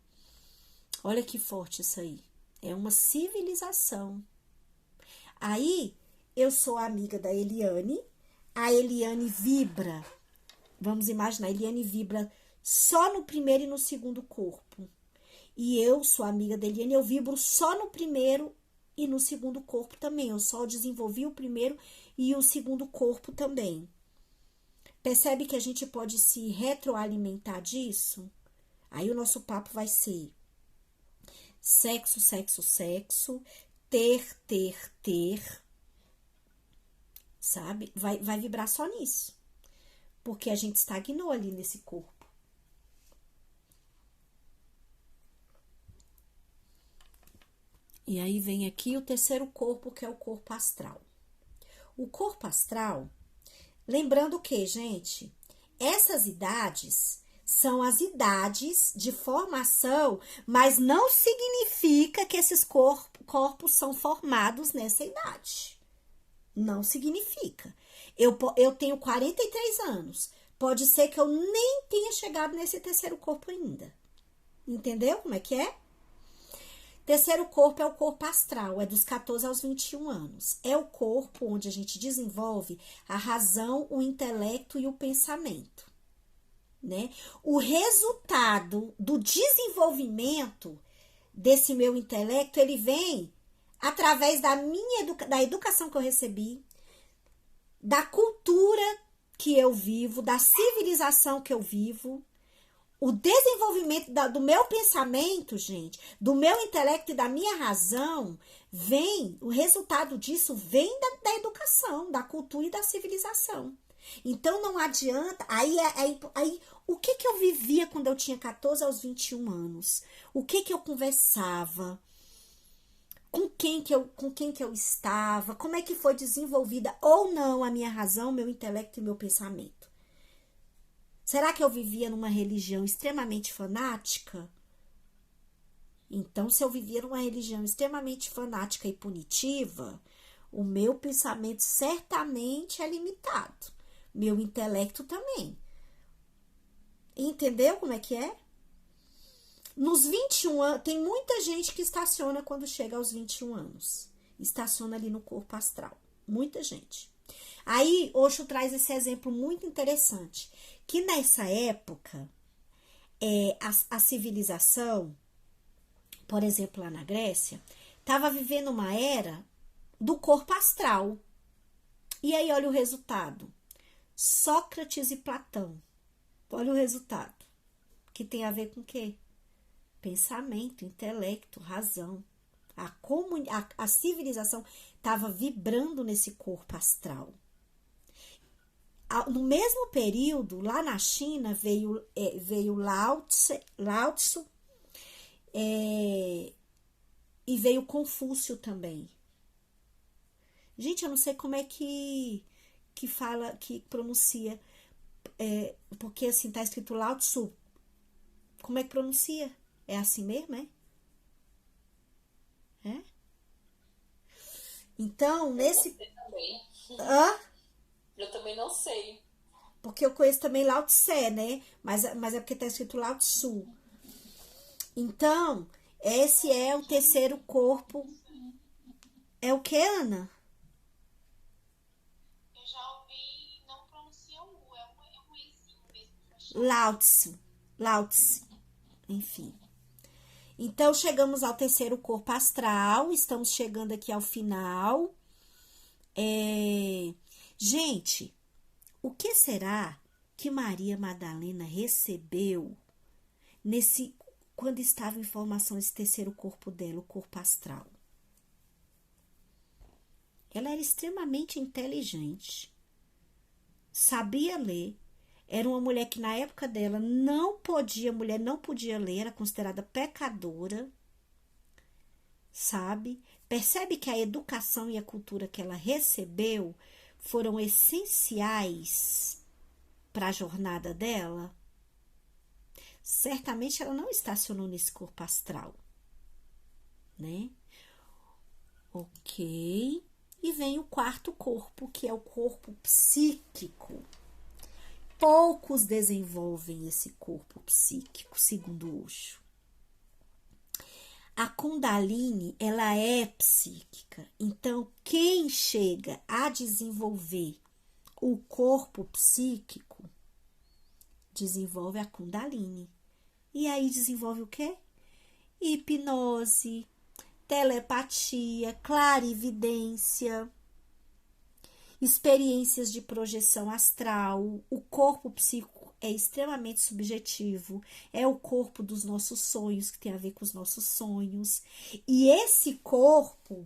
olha que forte isso aí. É uma civilização. Aí, eu sou amiga da Eliane. A Eliane vibra. Vamos imaginar, a Eliane vibra só no primeiro e no segundo corpo. E eu sou amiga da Eliane, eu vibro só no primeiro e no segundo corpo também. Eu só desenvolvi o primeiro e o segundo corpo também. Percebe que a gente pode se retroalimentar disso? Aí o nosso papo vai ser sexo, sexo, sexo, ter, ter, ter. Sabe? Vai vibrar só nisso. Porque a gente estagnou ali nesse corpo. E aí vem aqui o terceiro corpo, que é o corpo astral. O corpo astral, lembrando que, gente, essas idades são as idades de formação, mas não significa que esses corpos são formados nessa idade. Não significa. Eu tenho 43 anos. Pode ser que eu nem tenha chegado nesse terceiro corpo ainda. Entendeu como é que é? Terceiro corpo é o corpo astral, é dos 14 aos 21 anos. É o corpo onde a gente desenvolve a razão, o intelecto e o pensamento, né? O resultado do desenvolvimento desse meu intelecto, ele vem através da educação que eu recebi, da cultura que eu vivo, da civilização que eu vivo. O desenvolvimento do meu pensamento, gente, do meu intelecto e da minha razão, o resultado disso vem da educação, da cultura e da civilização. Então, não adianta. Aí o que eu vivia quando eu tinha 14 aos 21 anos? O que eu conversava? Com quem que eu estava? Como é que foi desenvolvida ou não a minha razão, meu intelecto e meu pensamento? Será que eu vivia numa religião extremamente fanática? Então, se eu vivia numa religião extremamente fanática e punitiva, o meu pensamento certamente é limitado. Meu intelecto também. Entendeu como é que é? Nos 21 anos, tem muita gente que estaciona quando chega aos 21 anos. Estaciona ali no corpo astral. Muita gente. Aí, Osho traz esse exemplo muito interessante. Que nessa época, a civilização, por exemplo, lá na Grécia, estava vivendo uma era do corpo astral. E aí, olha o resultado. Sócrates e Platão. Olha o resultado. Que tem a ver com o quê? Pensamento, intelecto, razão. A civilização estava vibrando nesse corpo astral. No mesmo período, lá na China, veio Lao Tzu e veio Confúcio também. Gente, eu não sei como é que fala, que pronuncia, porque assim, tá escrito Lao Tzu. Como é que pronuncia? É assim mesmo, é? Então, nesse... Hã? Eu também não sei. Porque eu conheço também Lao Tse, né? Mas é porque tá escrito Lao Tzu. Então, esse é o terceiro corpo. É o que, Ana? Eu já ouvi, não pronuncia o U, é um Ezinho mesmo. Lao Tzu. Lao Tzu. Enfim. Então, chegamos ao terceiro corpo astral. Estamos chegando aqui ao final. Gente, o que será que Maria Madalena recebeu quando estava em formação esse terceiro corpo dela, o corpo astral? Ela era extremamente inteligente, sabia ler, era uma mulher que na época dela mulher não podia ler, era considerada pecadora, sabe? Percebe que a educação e a cultura que ela recebeu foram essenciais para a jornada dela? Certamente ela não estacionou nesse corpo astral, né? Ok. E vem o quarto corpo, que é o corpo psíquico. Poucos desenvolvem esse corpo psíquico, segundo Osho. A Kundalini, ela é psíquica. Então, quem chega a desenvolver o corpo psíquico, desenvolve a Kundalini. E aí desenvolve o quê? Hipnose, telepatia, clarividência, experiências de projeção astral. O corpo psíquico é extremamente subjetivo, é o corpo dos nossos sonhos, que tem a ver com os nossos sonhos. E esse corpo,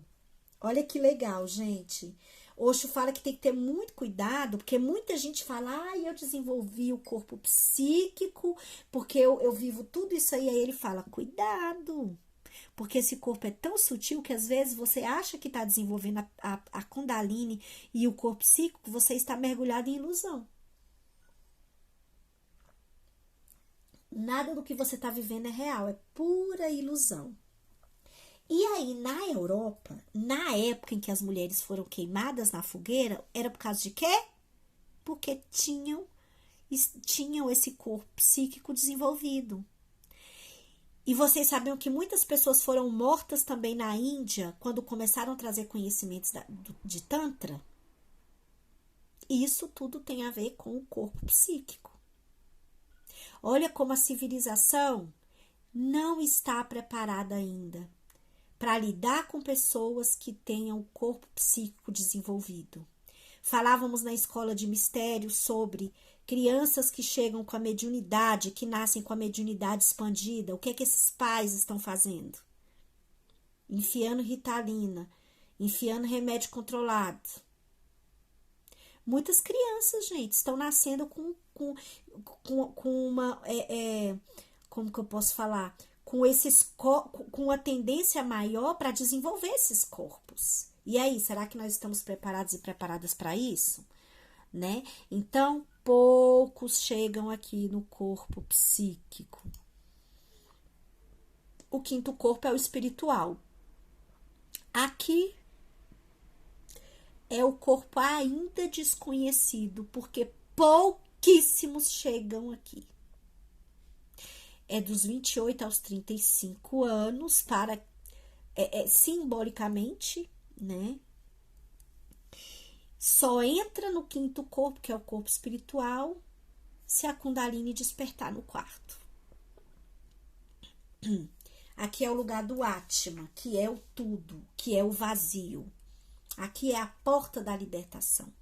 olha que legal, gente. Osho fala que tem que ter muito cuidado, porque muita gente fala, eu desenvolvi o corpo psíquico, porque eu vivo tudo isso aí. Aí ele fala, cuidado, porque esse corpo é tão sutil que às vezes você acha que está desenvolvendo a Kundalini e o corpo psíquico, você está mergulhado em ilusão. Nada do que você está vivendo é real, é pura ilusão. E aí, na Europa, na época em que as mulheres foram queimadas na fogueira, era por causa de quê? Porque tinham esse corpo psíquico desenvolvido. E vocês sabiam que muitas pessoas foram mortas também na Índia quando começaram a trazer conhecimentos de Tantra? Isso tudo tem a ver com o corpo psíquico. Olha como a civilização não está preparada ainda para lidar com pessoas que tenham o corpo psíquico desenvolvido. Falávamos na escola de mistérios sobre crianças que chegam com a mediunidade, que nascem com a mediunidade expandida. O que é que esses pais estão fazendo? Enfiando Ritalina, enfiando remédio controlado. Muitas crianças, gente, estão nascendo com uma... como que eu posso falar? Com uma tendência maior para desenvolver esses corpos. E aí, será que nós estamos preparados e preparadas para isso? Né? Então, poucos chegam aqui no corpo psíquico. O quinto corpo é o espiritual. Aqui é o corpo ainda desconhecido, porque pouquíssimos chegam aqui. é dos 28 aos 35 anos, para simbolicamente, né? Só entra no quinto corpo, que é o corpo espiritual, se a Kundalini despertar no quarto. Aqui é o lugar do Atma, que é o tudo, que é o vazio. Aqui é a porta da libertação.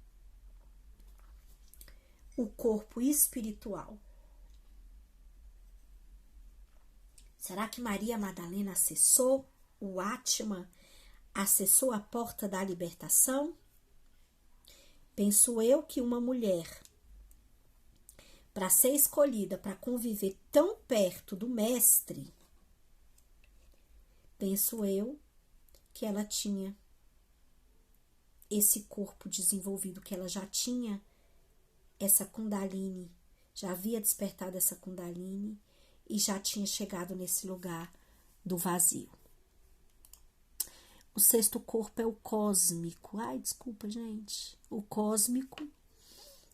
O corpo espiritual. Será que Maria Madalena acessou o Atma? Acessou a porta da libertação? Penso eu que uma mulher, para ser escolhida para conviver tão perto do mestre, penso eu que ela tinha esse corpo desenvolvido, que ela já tinha essa Kundalini, já havia despertado essa Kundalini e já tinha chegado nesse lugar do vazio. O sexto corpo é o cósmico. Ai, desculpa, gente. O cósmico,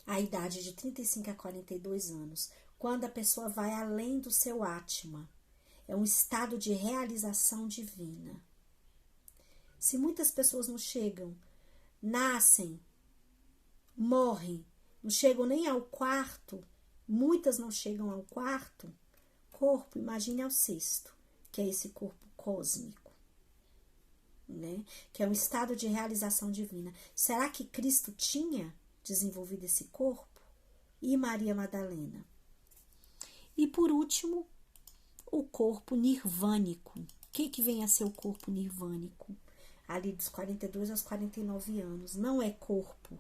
a idade de 35 a 42 anos, quando a pessoa vai além do seu Atma. É um estado de realização divina. Se muitas pessoas não chegam, nascem, morrem, não chegam nem ao quarto, muitas não chegam ao quarto corpo, imagine ao sexto, que é esse corpo cósmico, né? Que é um estado de realização divina. Será que Cristo tinha desenvolvido esse corpo? E Maria Madalena? E por último, o corpo nirvânico. O que vem a ser o corpo nirvânico? Ali dos 42 aos 49 anos. Não é corpo,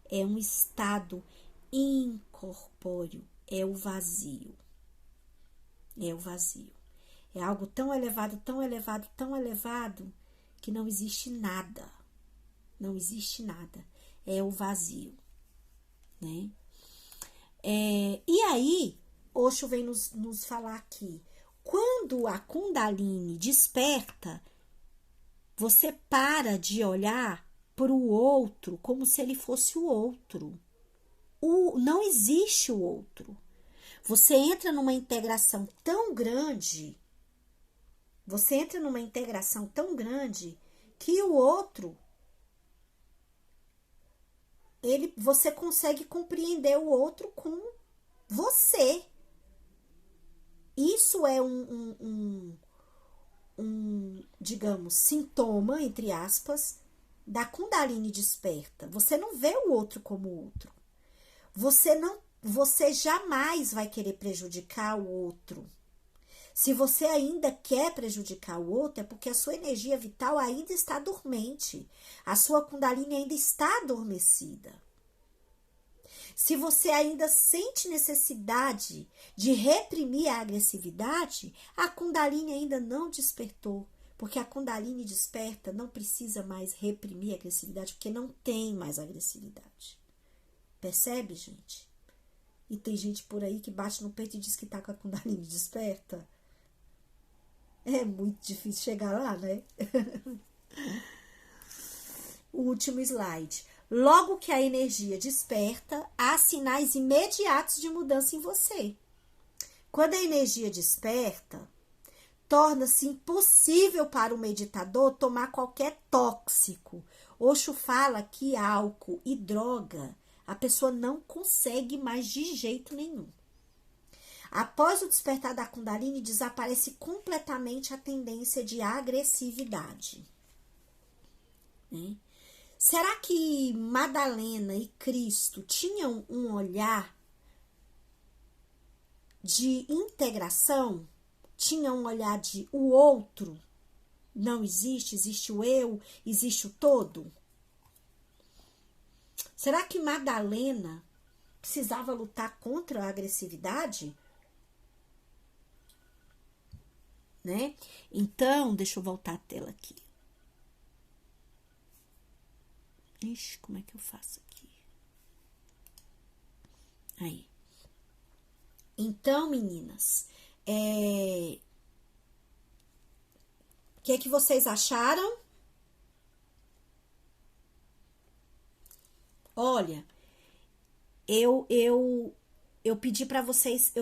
é um estado incorpóreo, é o vazio. É o vazio. É algo tão elevado, tão elevado, tão elevado, que não existe nada. Não existe nada. É o vazio, né? E aí, Osho vem nos falar aqui. Quando a Kundalini desperta, você para de olhar para o outro como se ele fosse o outro. Não existe o outro. Você entra numa integração tão grande, que o outro, você consegue compreender o outro com você. Isso é digamos, sintoma, entre aspas, da Kundalini desperta. Você não vê o outro como outro. Você jamais vai querer prejudicar o outro. Se você ainda quer prejudicar o outro, é porque a sua energia vital ainda está dormente. A sua Kundalini ainda está adormecida. Se você ainda sente necessidade de reprimir a agressividade, a Kundalini ainda não despertou. Porque a Kundalini desperta não precisa mais reprimir a agressividade, porque não tem mais agressividade. Percebe, gente? E tem gente por aí que bate no peito e diz que tá com a Kundalini desperta. É muito difícil chegar lá, né? O último slide. Logo que a energia desperta, há sinais imediatos de mudança em você. Quando a energia desperta, torna-se impossível para o meditador tomar qualquer tóxico. Osho fala que álcool e droga a pessoa não consegue mais de jeito nenhum. Após o despertar da Kundalini, desaparece completamente a tendência de agressividade. Né? Será que Madalena e Cristo tinham um olhar de integração? Tinham um olhar de o outro não existe, existe o eu, existe o todo? Será que Madalena precisava lutar contra a agressividade? Né? Então, deixa eu voltar a tela aqui. Ixi, como é que eu faço aqui? Aí. Então, meninas, o que é que vocês acharam? Olha, eu eu pedi para vocês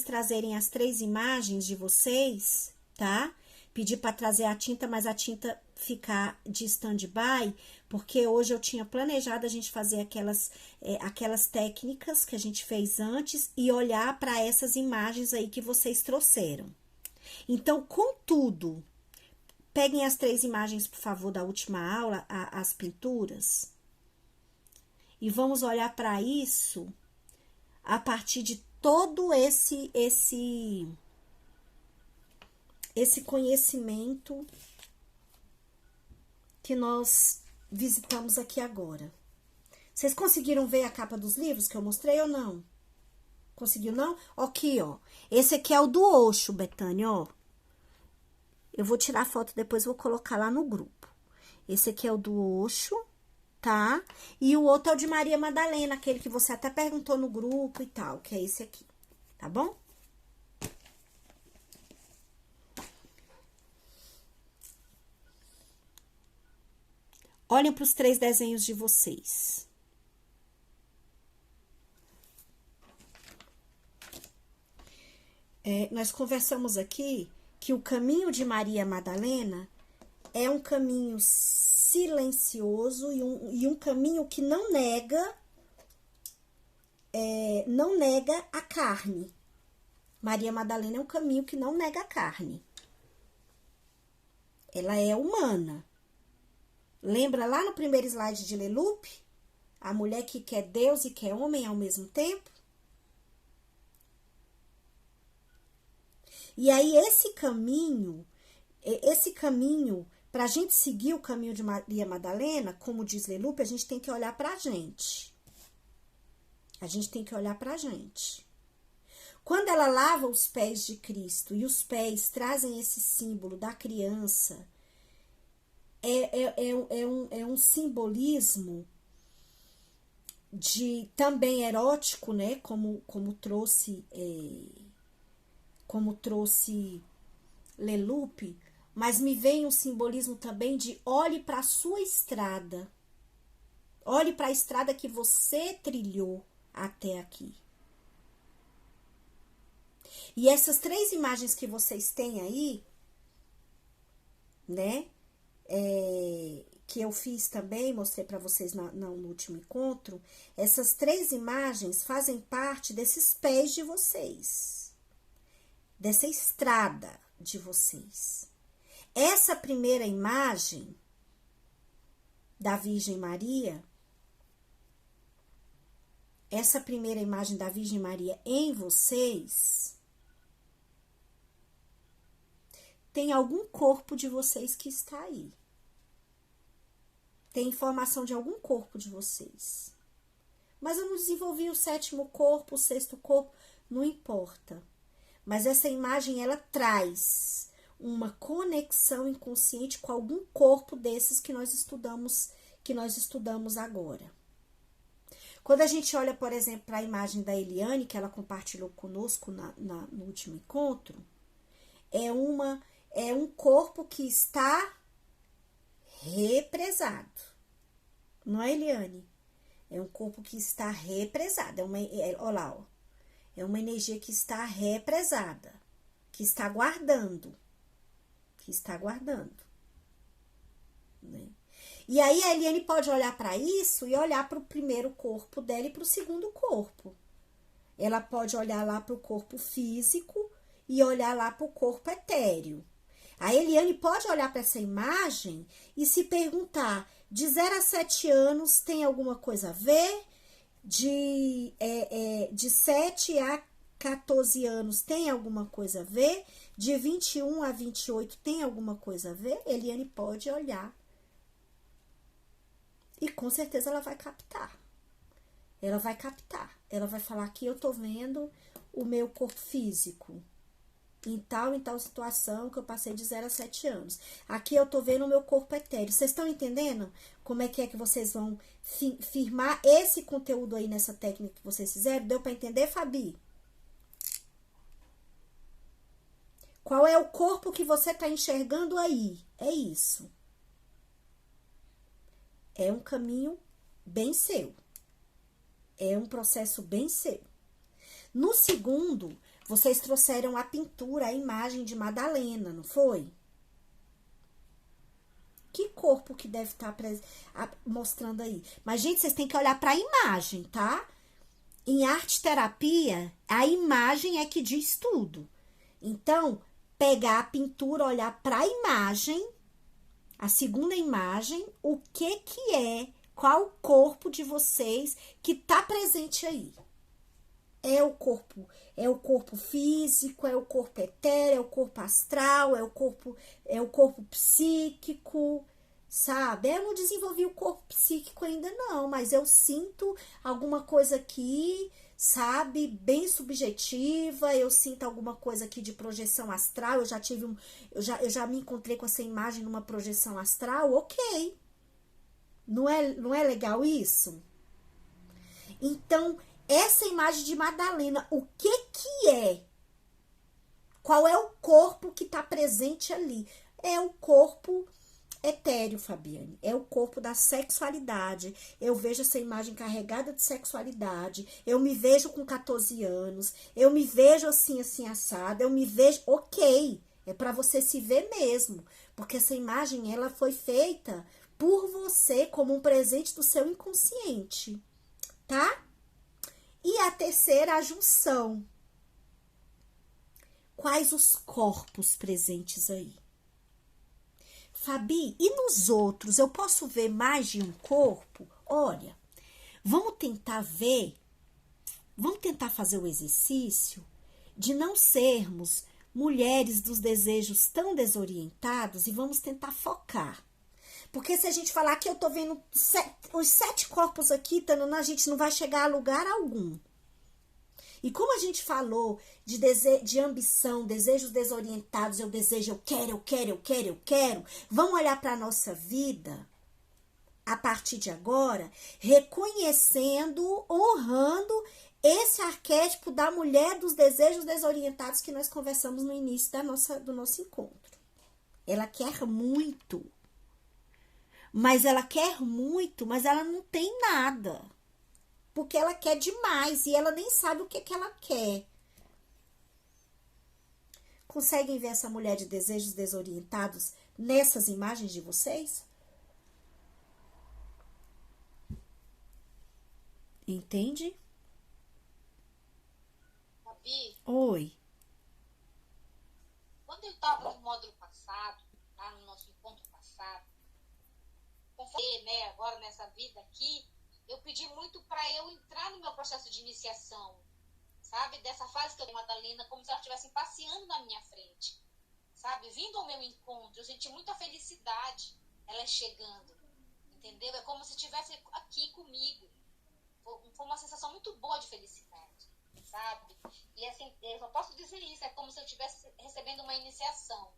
trazerem as 3 imagens de vocês, tá? Pedi para trazer a tinta, mas a tinta ficar de stand-by, porque hoje eu tinha planejado a gente fazer aquelas técnicas que a gente fez antes e olhar para essas imagens aí que vocês trouxeram. Então, contudo, peguem as 3 imagens, por favor, da última aula, as pinturas, e vamos olhar para isso a partir de todo esse conhecimento que nós visitamos aqui agora. Vocês conseguiram ver a capa dos livros que eu mostrei ou não? Conseguiu, não? Aqui, ó. Esse aqui é o do Osho, Betânia, ó. Eu vou tirar a foto depois, vou colocar lá no grupo. Esse aqui é o do Osho, tá? E o outro é o de Maria Madalena, aquele que você até perguntou no grupo e tal, que é esse aqui, tá bom? Olhem para os 3 desenhos de vocês. Nós conversamos aqui que o caminho de Maria Madalena é um caminho silencioso e um caminho que não nega a carne. Maria Madalena é um caminho que não nega a carne. Ela é humana. Lembra lá no primeiro slide de Leloup? A mulher que quer Deus e quer homem ao mesmo tempo? E aí, esse caminho, para a gente seguir o caminho de Maria Madalena, como diz Leloup, a gente tem que olhar para a gente. A gente tem que olhar para a gente. Quando ela lava os pés de Cristo e os pés trazem esse símbolo da criança, é um simbolismo também erótico, né? Como trouxe Leloup, mas me vem um simbolismo também de olhe para a sua estrada. Olhe para a estrada que você trilhou até aqui. E essas 3 imagens que vocês têm aí, né? Que eu fiz também, mostrei para vocês no último encontro. Essas 3 imagens fazem parte desses pés de vocês, dessa estrada de vocês. Essa primeira imagem da Virgem Maria, em vocês, tem algum corpo de vocês que está aí. Tem informação de algum corpo de vocês. Mas eu não desenvolvi o 7º corpo, o 6º corpo, não importa. Mas essa imagem, ela traz uma conexão inconsciente com algum corpo desses que nós estudamos agora. Quando a gente olha, por exemplo, para a imagem da Eliane, que ela compartilhou conosco no último encontro, é um corpo que está represado. Não é, Eliane? É um corpo que está represado. Olha lá, ó. É uma energia que está represada, que está guardando. Né? E aí a Eliane pode olhar para isso e olhar para o primeiro corpo dela e para o segundo corpo. Ela pode olhar lá para o corpo físico e olhar lá para o corpo etéreo. A Eliane pode olhar para essa imagem e se perguntar, de 0 a 7 anos tem alguma coisa a ver? De 7 a 14 anos tem alguma coisa a ver? De 21 a 28 tem alguma coisa a ver? Eliane pode olhar. E com certeza ela vai captar. Ela vai falar que eu tô vendo o meu corpo físico em tal situação que eu passei de 0 a 7 anos. Aqui eu tô vendo o meu corpo etéreo. Vocês estão entendendo como é que vocês vão firmar esse conteúdo aí nessa técnica que vocês fizeram? Deu para entender, Fabi? Qual é o corpo que você tá enxergando aí? É isso. É um caminho bem seu. É um processo bem seu. No segundo, vocês trouxeram a pintura, a imagem de Madalena, não foi? Que corpo que deve estar mostrando aí? Mas, gente, vocês têm que olhar para a imagem, tá? Em arte terapia, a imagem é que diz tudo. Então, pegar a pintura, olhar para a imagem, a segunda imagem, o que é, qual o corpo de vocês que tá presente aí? É o corpo físico, é o corpo etéreo, é o corpo astral, é o corpo psíquico, sabe? Eu não desenvolvi o corpo psíquico ainda não, mas eu sinto alguma coisa aqui, sabe? Bem subjetiva, eu sinto alguma coisa aqui de projeção astral, eu já me encontrei com essa imagem numa projeção astral, ok. Não é legal isso? Então, essa imagem de Madalena, o que é? Qual é o corpo que está presente ali? É o corpo etéreo, Fabiane. É o corpo da sexualidade. Eu vejo essa imagem carregada de sexualidade. Eu me vejo com 14 anos. Eu me vejo assim, assim, assada. Eu me vejo... Ok. É para você se ver mesmo. Porque essa imagem, ela foi feita por você como um presente do seu inconsciente. Tá? E a terceira, a junção. Quais os corpos presentes aí? Fabi, e nos outros? Eu posso ver mais de um corpo? Olha, vamos tentar fazer o exercício de não sermos mulheres dos desejos tão desorientados e vamos tentar focar. Porque se a gente falar que eu tô vendo os 7 corpos aqui, Tanana, a gente não vai chegar a lugar algum. E como a gente falou de ambição, desejos desorientados, eu desejo, eu quero, vamos olhar para a nossa vida, a partir de agora, reconhecendo, honrando esse arquétipo da mulher dos desejos desorientados que nós conversamos no início do nosso encontro. Ela quer muito. Mas ela não tem nada. Porque ela quer demais e ela nem sabe o que ela quer. Conseguem ver essa mulher de desejos desorientados nessas imagens de vocês? Entende? Fabi, Oi. quando eu estava no módulo passado, lá no nosso encontro passado, né, agora nessa vida aqui, eu pedi muito para eu entrar no meu processo de iniciação, sabe? Dessa fase que eu tenho Madalena, como se ela estivesse passeando na minha frente, sabe? Vindo ao meu encontro, eu senti muita felicidade ela chegando, entendeu? É como se estivesse aqui comigo. Foi uma sensação muito boa de felicidade, sabe? E assim, eu só posso dizer isso, é como se eu estivesse recebendo uma iniciação.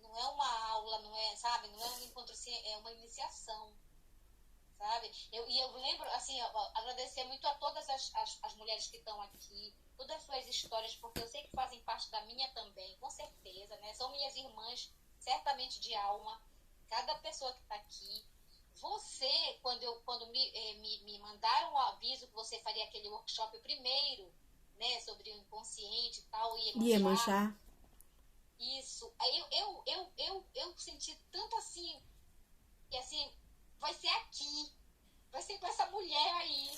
Não é uma aula, não é, sabe? Não é um encontro assim, é uma iniciação. Sabe? Eu lembro, assim, agradecer muito a todas as mulheres que estão aqui, todas as suas histórias, porque eu sei que fazem parte da minha também, com certeza, né? São minhas irmãs, certamente de alma, cada pessoa que está aqui. Você, quando me mandaram o aviso que você faria aquele workshop primeiro, né, sobre o inconsciente e tal, Iemanjá. Isso. Aí eu senti tanto assim, que assim, vai ser aqui, vai ser com essa mulher aí,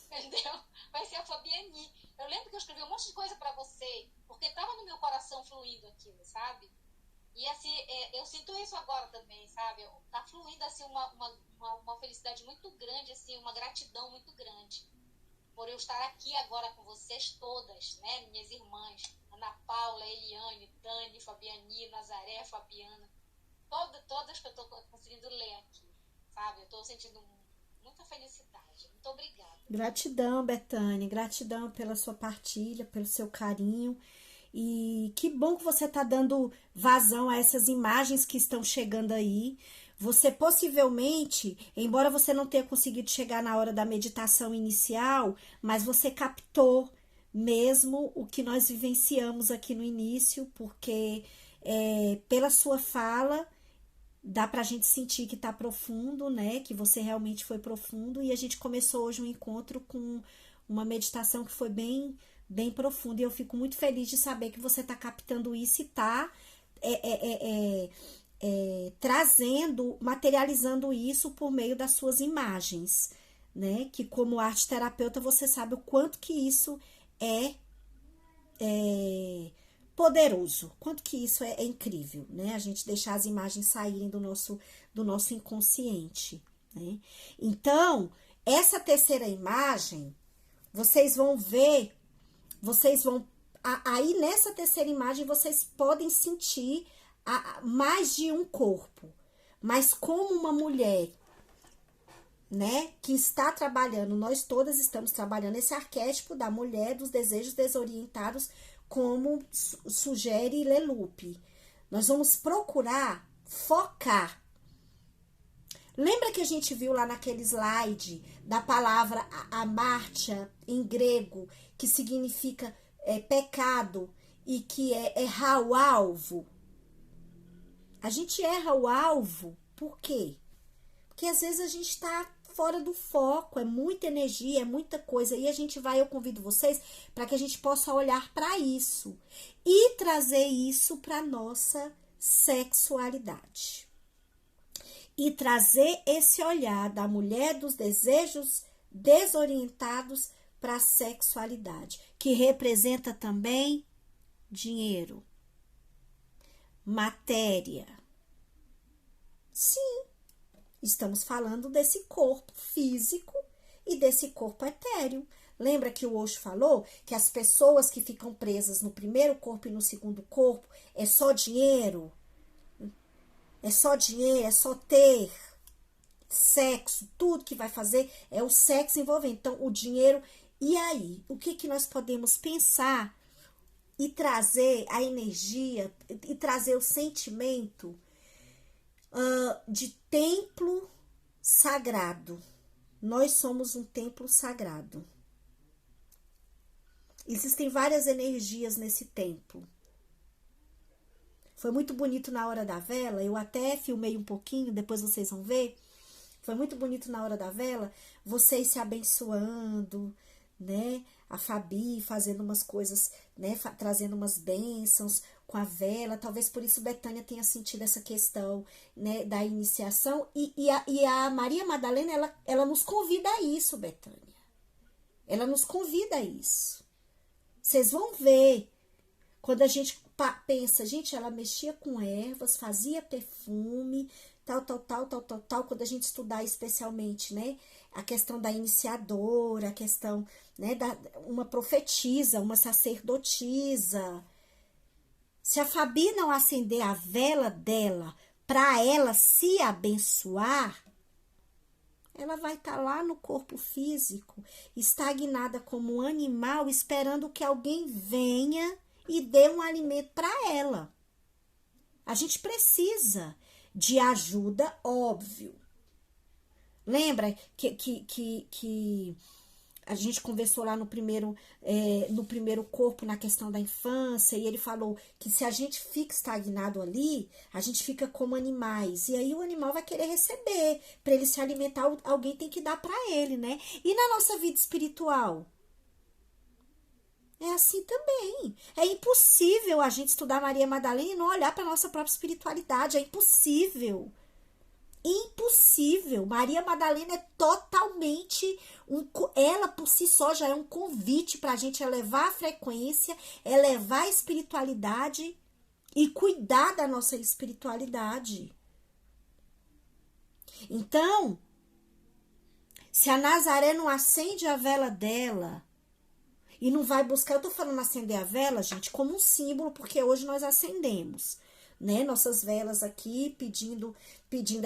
entendeu? Vai ser a Fabiani. Eu lembro que eu escrevi um monte de coisa pra você, porque tava no meu coração fluindo aquilo, sabe? E assim, eu sinto isso agora também, sabe? Tá fluindo assim uma felicidade muito grande, assim, uma gratidão muito grande por eu estar aqui agora com vocês todas, né? Minhas irmãs, Ana Paula, Eliane, Dani, Fabiani, Nazaré, Fabiana, todas que eu tô conseguindo ler aqui. Sabe? Eu tô sentindo muita felicidade. Muito obrigada. Gratidão, Bethânia. Gratidão pela sua partilha, pelo seu carinho. E que bom que você está dando vazão a essas imagens que estão chegando aí. Você possivelmente, embora você não tenha conseguido chegar na hora da meditação inicial, mas você captou mesmo o que nós vivenciamos aqui no início, porque pela sua fala dá pra gente sentir que tá profundo, né? Que você realmente foi profundo. E a gente começou hoje um encontro com uma meditação que foi bem bem profundo. E eu fico muito feliz de saber que você está captando isso e está trazendo, materializando isso por meio das suas imagens, né? Que como arte terapeuta você sabe o quanto que isso é poderoso, quanto que isso é incrível, né? A gente deixar as imagens saírem do nosso inconsciente, né? Então, essa terceira imagem, vocês vão ver, aí nessa terceira imagem vocês podem sentir mais de um corpo, mas como uma mulher, né, que está trabalhando, nós todas estamos trabalhando esse arquétipo da mulher dos desejos desorientados, como sugere Leloup. Nós vamos procurar focar. Lembra que a gente viu lá naquele slide da palavra amártia em grego, que significa pecado e que é errar o alvo? A gente erra o alvo, por quê? Porque às vezes a gente está fora do foco, é muita energia, é muita coisa. E eu convido vocês para que a gente possa olhar para isso e trazer isso para nossa sexualidade. E trazer esse olhar da mulher dos desejos desorientados para a sexualidade, que representa também dinheiro, matéria. Sim, estamos falando desse corpo físico e desse corpo etéreo. Lembra que o Osho falou que as pessoas que ficam presas no primeiro corpo e no segundo corpo é só dinheiro? É só dinheiro, é só ter sexo, tudo que vai fazer é o sexo envolvendo. Então, o dinheiro. E aí, o que nós podemos pensar e trazer a energia e trazer o sentimento de templo sagrado? Nós somos um templo sagrado. Existem várias energias nesse templo. Foi muito bonito na hora da vela, eu até filmei um pouquinho, depois vocês vão ver. Foi muito bonito na hora da vela, vocês se abençoando, né? A Fabi fazendo umas coisas, né? Trazendo umas bênçãos com a vela. Talvez por isso Betânia tenha sentido essa questão, né? Da iniciação. E a Maria Madalena, ela nos convida a isso, Betânia. Ela nos convida a isso. Vocês vão ver. Quando a gente pensa, gente, ela mexia com ervas, fazia perfume, tal. Quando a gente estudar especialmente, né, a questão da iniciadora, a questão, né, uma profetisa, uma sacerdotisa. Se a Fabi não acender a vela dela para ela se abençoar, ela vai estar lá no corpo físico, estagnada como um animal, esperando que alguém venha e dê um alimento para ela. A gente precisa de ajuda, óbvio. Lembra que a gente conversou lá no primeiro corpo, na questão da infância, e ele falou que se a gente fica estagnado ali, a gente fica como animais. E aí o animal vai querer receber. Para ele se alimentar, alguém tem que dar para ele, né? E na nossa vida espiritual? É assim também. É impossível a gente estudar Maria Madalena e não olhar para a nossa própria espiritualidade. É impossível. Impossível. Maria Madalena é totalmente ela por si só já é um convite para a gente elevar a frequência, elevar a espiritualidade e cuidar da nossa espiritualidade. Então, se a Nazaré não acende a vela dela e não vai buscar, eu tô falando acender a vela, gente, como um símbolo, porque hoje nós acendemos, né, nossas velas aqui, pedindo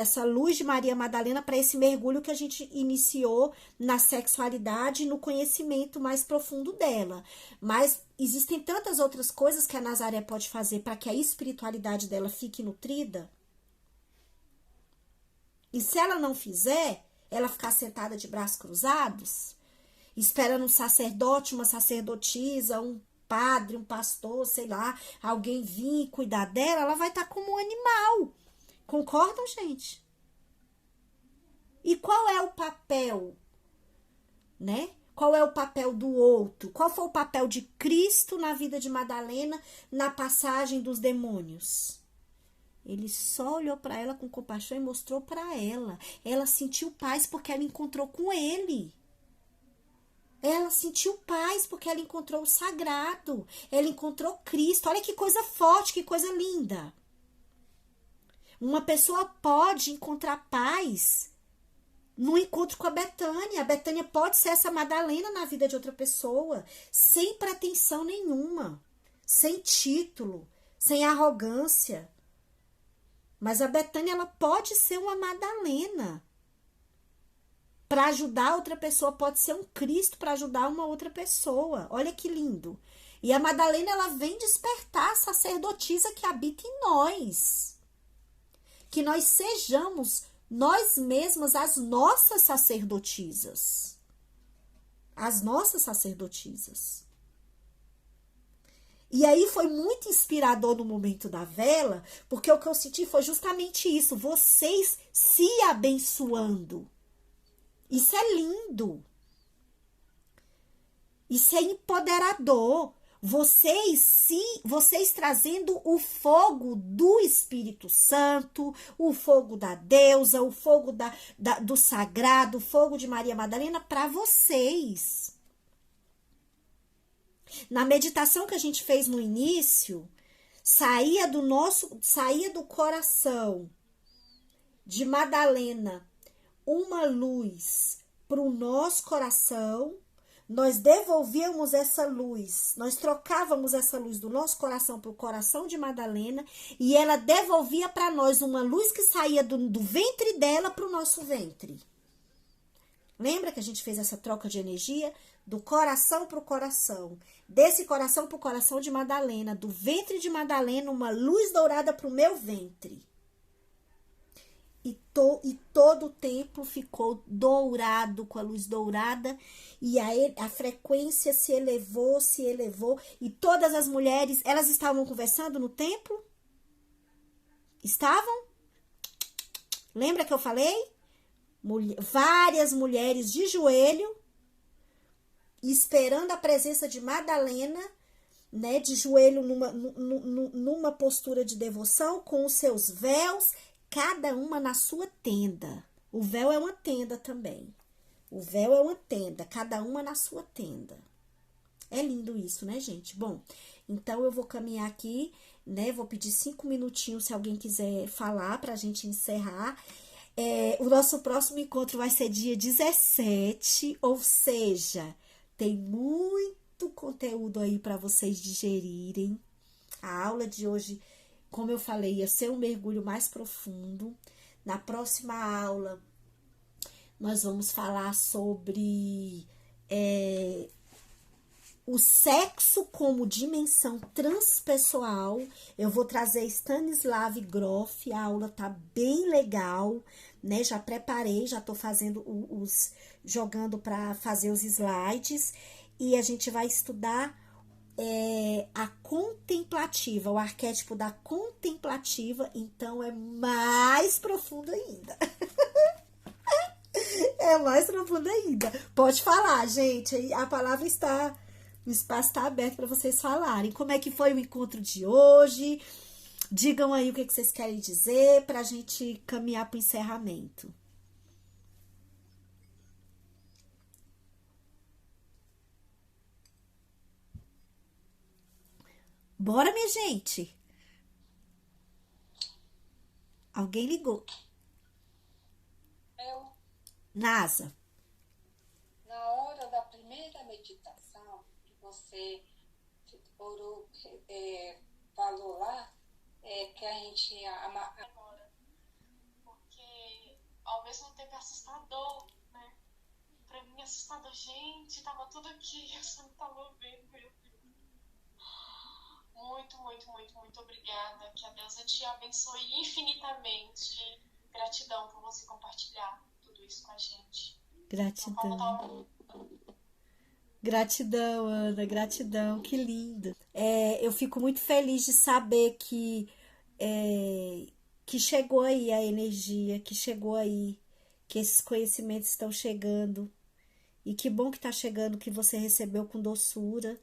essa luz de Maria Madalena para esse mergulho que a gente iniciou na sexualidade e no conhecimento mais profundo dela. Mas existem tantas outras coisas que a Nazaré pode fazer para que a espiritualidade dela fique nutrida. E se ela não fizer, ela ficar sentada de braços cruzados, esperando um sacerdote, uma sacerdotisa, um padre, um pastor, sei lá, alguém vir cuidar dela, ela vai estar como um animal. Concordam, gente? E qual é o papel, né? Qual é o papel do outro? Qual foi o papel de Cristo na vida de Madalena na passagem dos demônios? Ele só olhou para ela com compaixão e mostrou para ela. Ela sentiu paz porque ela encontrou com ele. Ela sentiu paz porque ela encontrou o sagrado. Ela encontrou Cristo. Olha que coisa forte, que coisa linda. Uma pessoa pode encontrar paz no encontro com a Betânia. A Betânia pode ser essa Madalena na vida de outra pessoa, sem pretensão nenhuma, sem título, sem arrogância. Mas a Betânia, ela pode ser uma Madalena. Para ajudar outra pessoa, pode ser um Cristo para ajudar uma outra pessoa. Olha que lindo. E a Madalena, ela vem despertar a sacerdotisa que habita em nós. Que nós sejamos nós mesmas as nossas sacerdotisas. As nossas sacerdotisas. E aí foi muito inspirador no momento da vela, porque o que eu senti foi justamente isso. Vocês se abençoando. Isso é lindo. Isso é empoderador. Vocês trazendo o fogo do Espírito Santo, o fogo da deusa, o fogo do sagrado, o fogo de Maria Madalena para vocês. Na meditação que a gente fez no início, saía do coração de Madalena uma luz para o nosso coração. Nós devolvíamos essa luz, nós trocávamos essa luz do nosso coração para o coração de Madalena e ela devolvia para nós uma luz que saía do ventre dela para o nosso ventre. Lembra que a gente fez essa troca de energia? Do coração para o coração. Desse coração para o coração de Madalena. Do ventre de Madalena, uma luz dourada para o meu ventre. E todo o templo ficou dourado, com a luz dourada. E a frequência se elevou. E todas as mulheres, elas estavam conversando no templo? Estavam? Lembra que eu falei? Várias mulheres de joelho, esperando a presença de Madalena, né, de joelho numa postura de devoção, com os seus véus, cada uma na sua tenda. O véu é uma tenda também. O véu é uma tenda, cada uma na sua tenda. É lindo isso, né, gente? Bom, então eu vou caminhar aqui, né, vou pedir 5 minutinhos se alguém quiser falar pra gente encerrar. O nosso próximo encontro vai ser dia 17, ou seja, tem muito conteúdo aí para vocês digerirem. A aula de hoje, como eu falei, ia ser um mergulho mais profundo. Na próxima aula, nós vamos falar sobre o sexo como dimensão transpessoal. Eu vou trazer Stanislav Grof, a aula tá bem legal, né? Já preparei, já tô fazendo jogando para fazer os slides. E a gente vai estudar a contemplativa, o arquétipo da contemplativa, então é mais profundo ainda. É mais profundo ainda. Pode falar, gente, a palavra está... O espaço está aberto para vocês falarem. Como é que foi o encontro de hoje? Digam aí o que vocês querem dizer para a gente caminhar para o encerramento. Bora, minha gente? Alguém ligou? Eu, NASA. na hora da primeira meditação, que você falou lá, que a gente agora. Porque ao mesmo tempo é assustador, né? Pra mim é assustador. Gente, tava tudo aqui, eu só não tava vendo, meu Deus. Muito, muito, muito, muito obrigada. Que a deusa te abençoe infinitamente. Gratidão por você compartilhar tudo isso com a gente. Gratidão. Gratidão, Ana, gratidão, que lindo. Eu fico muito feliz de saber que chegou aí a energia, que chegou aí, que esses conhecimentos estão chegando E que bom que tá chegando, que você recebeu com doçura,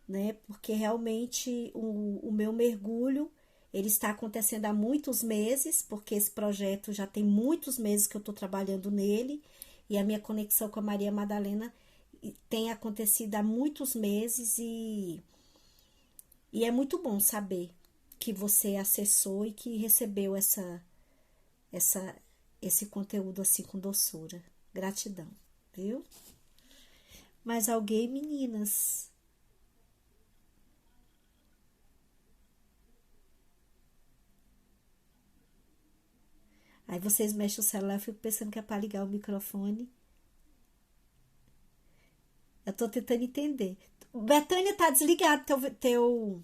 né? Porque realmente o meu mergulho, ele está acontecendo há muitos meses, porque esse projeto já tem muitos meses que eu tô trabalhando nele, e a minha conexão com a Maria Madalena tem acontecido há muitos meses, e é muito bom saber que você acessou e que recebeu essa, esse conteúdo assim com doçura. Gratidão, viu? Mais alguém, meninas? Aí vocês mexem o celular, eu fico pensando que é para ligar o microfone. Eu tô tentando entender. Betânia, tá desligado teu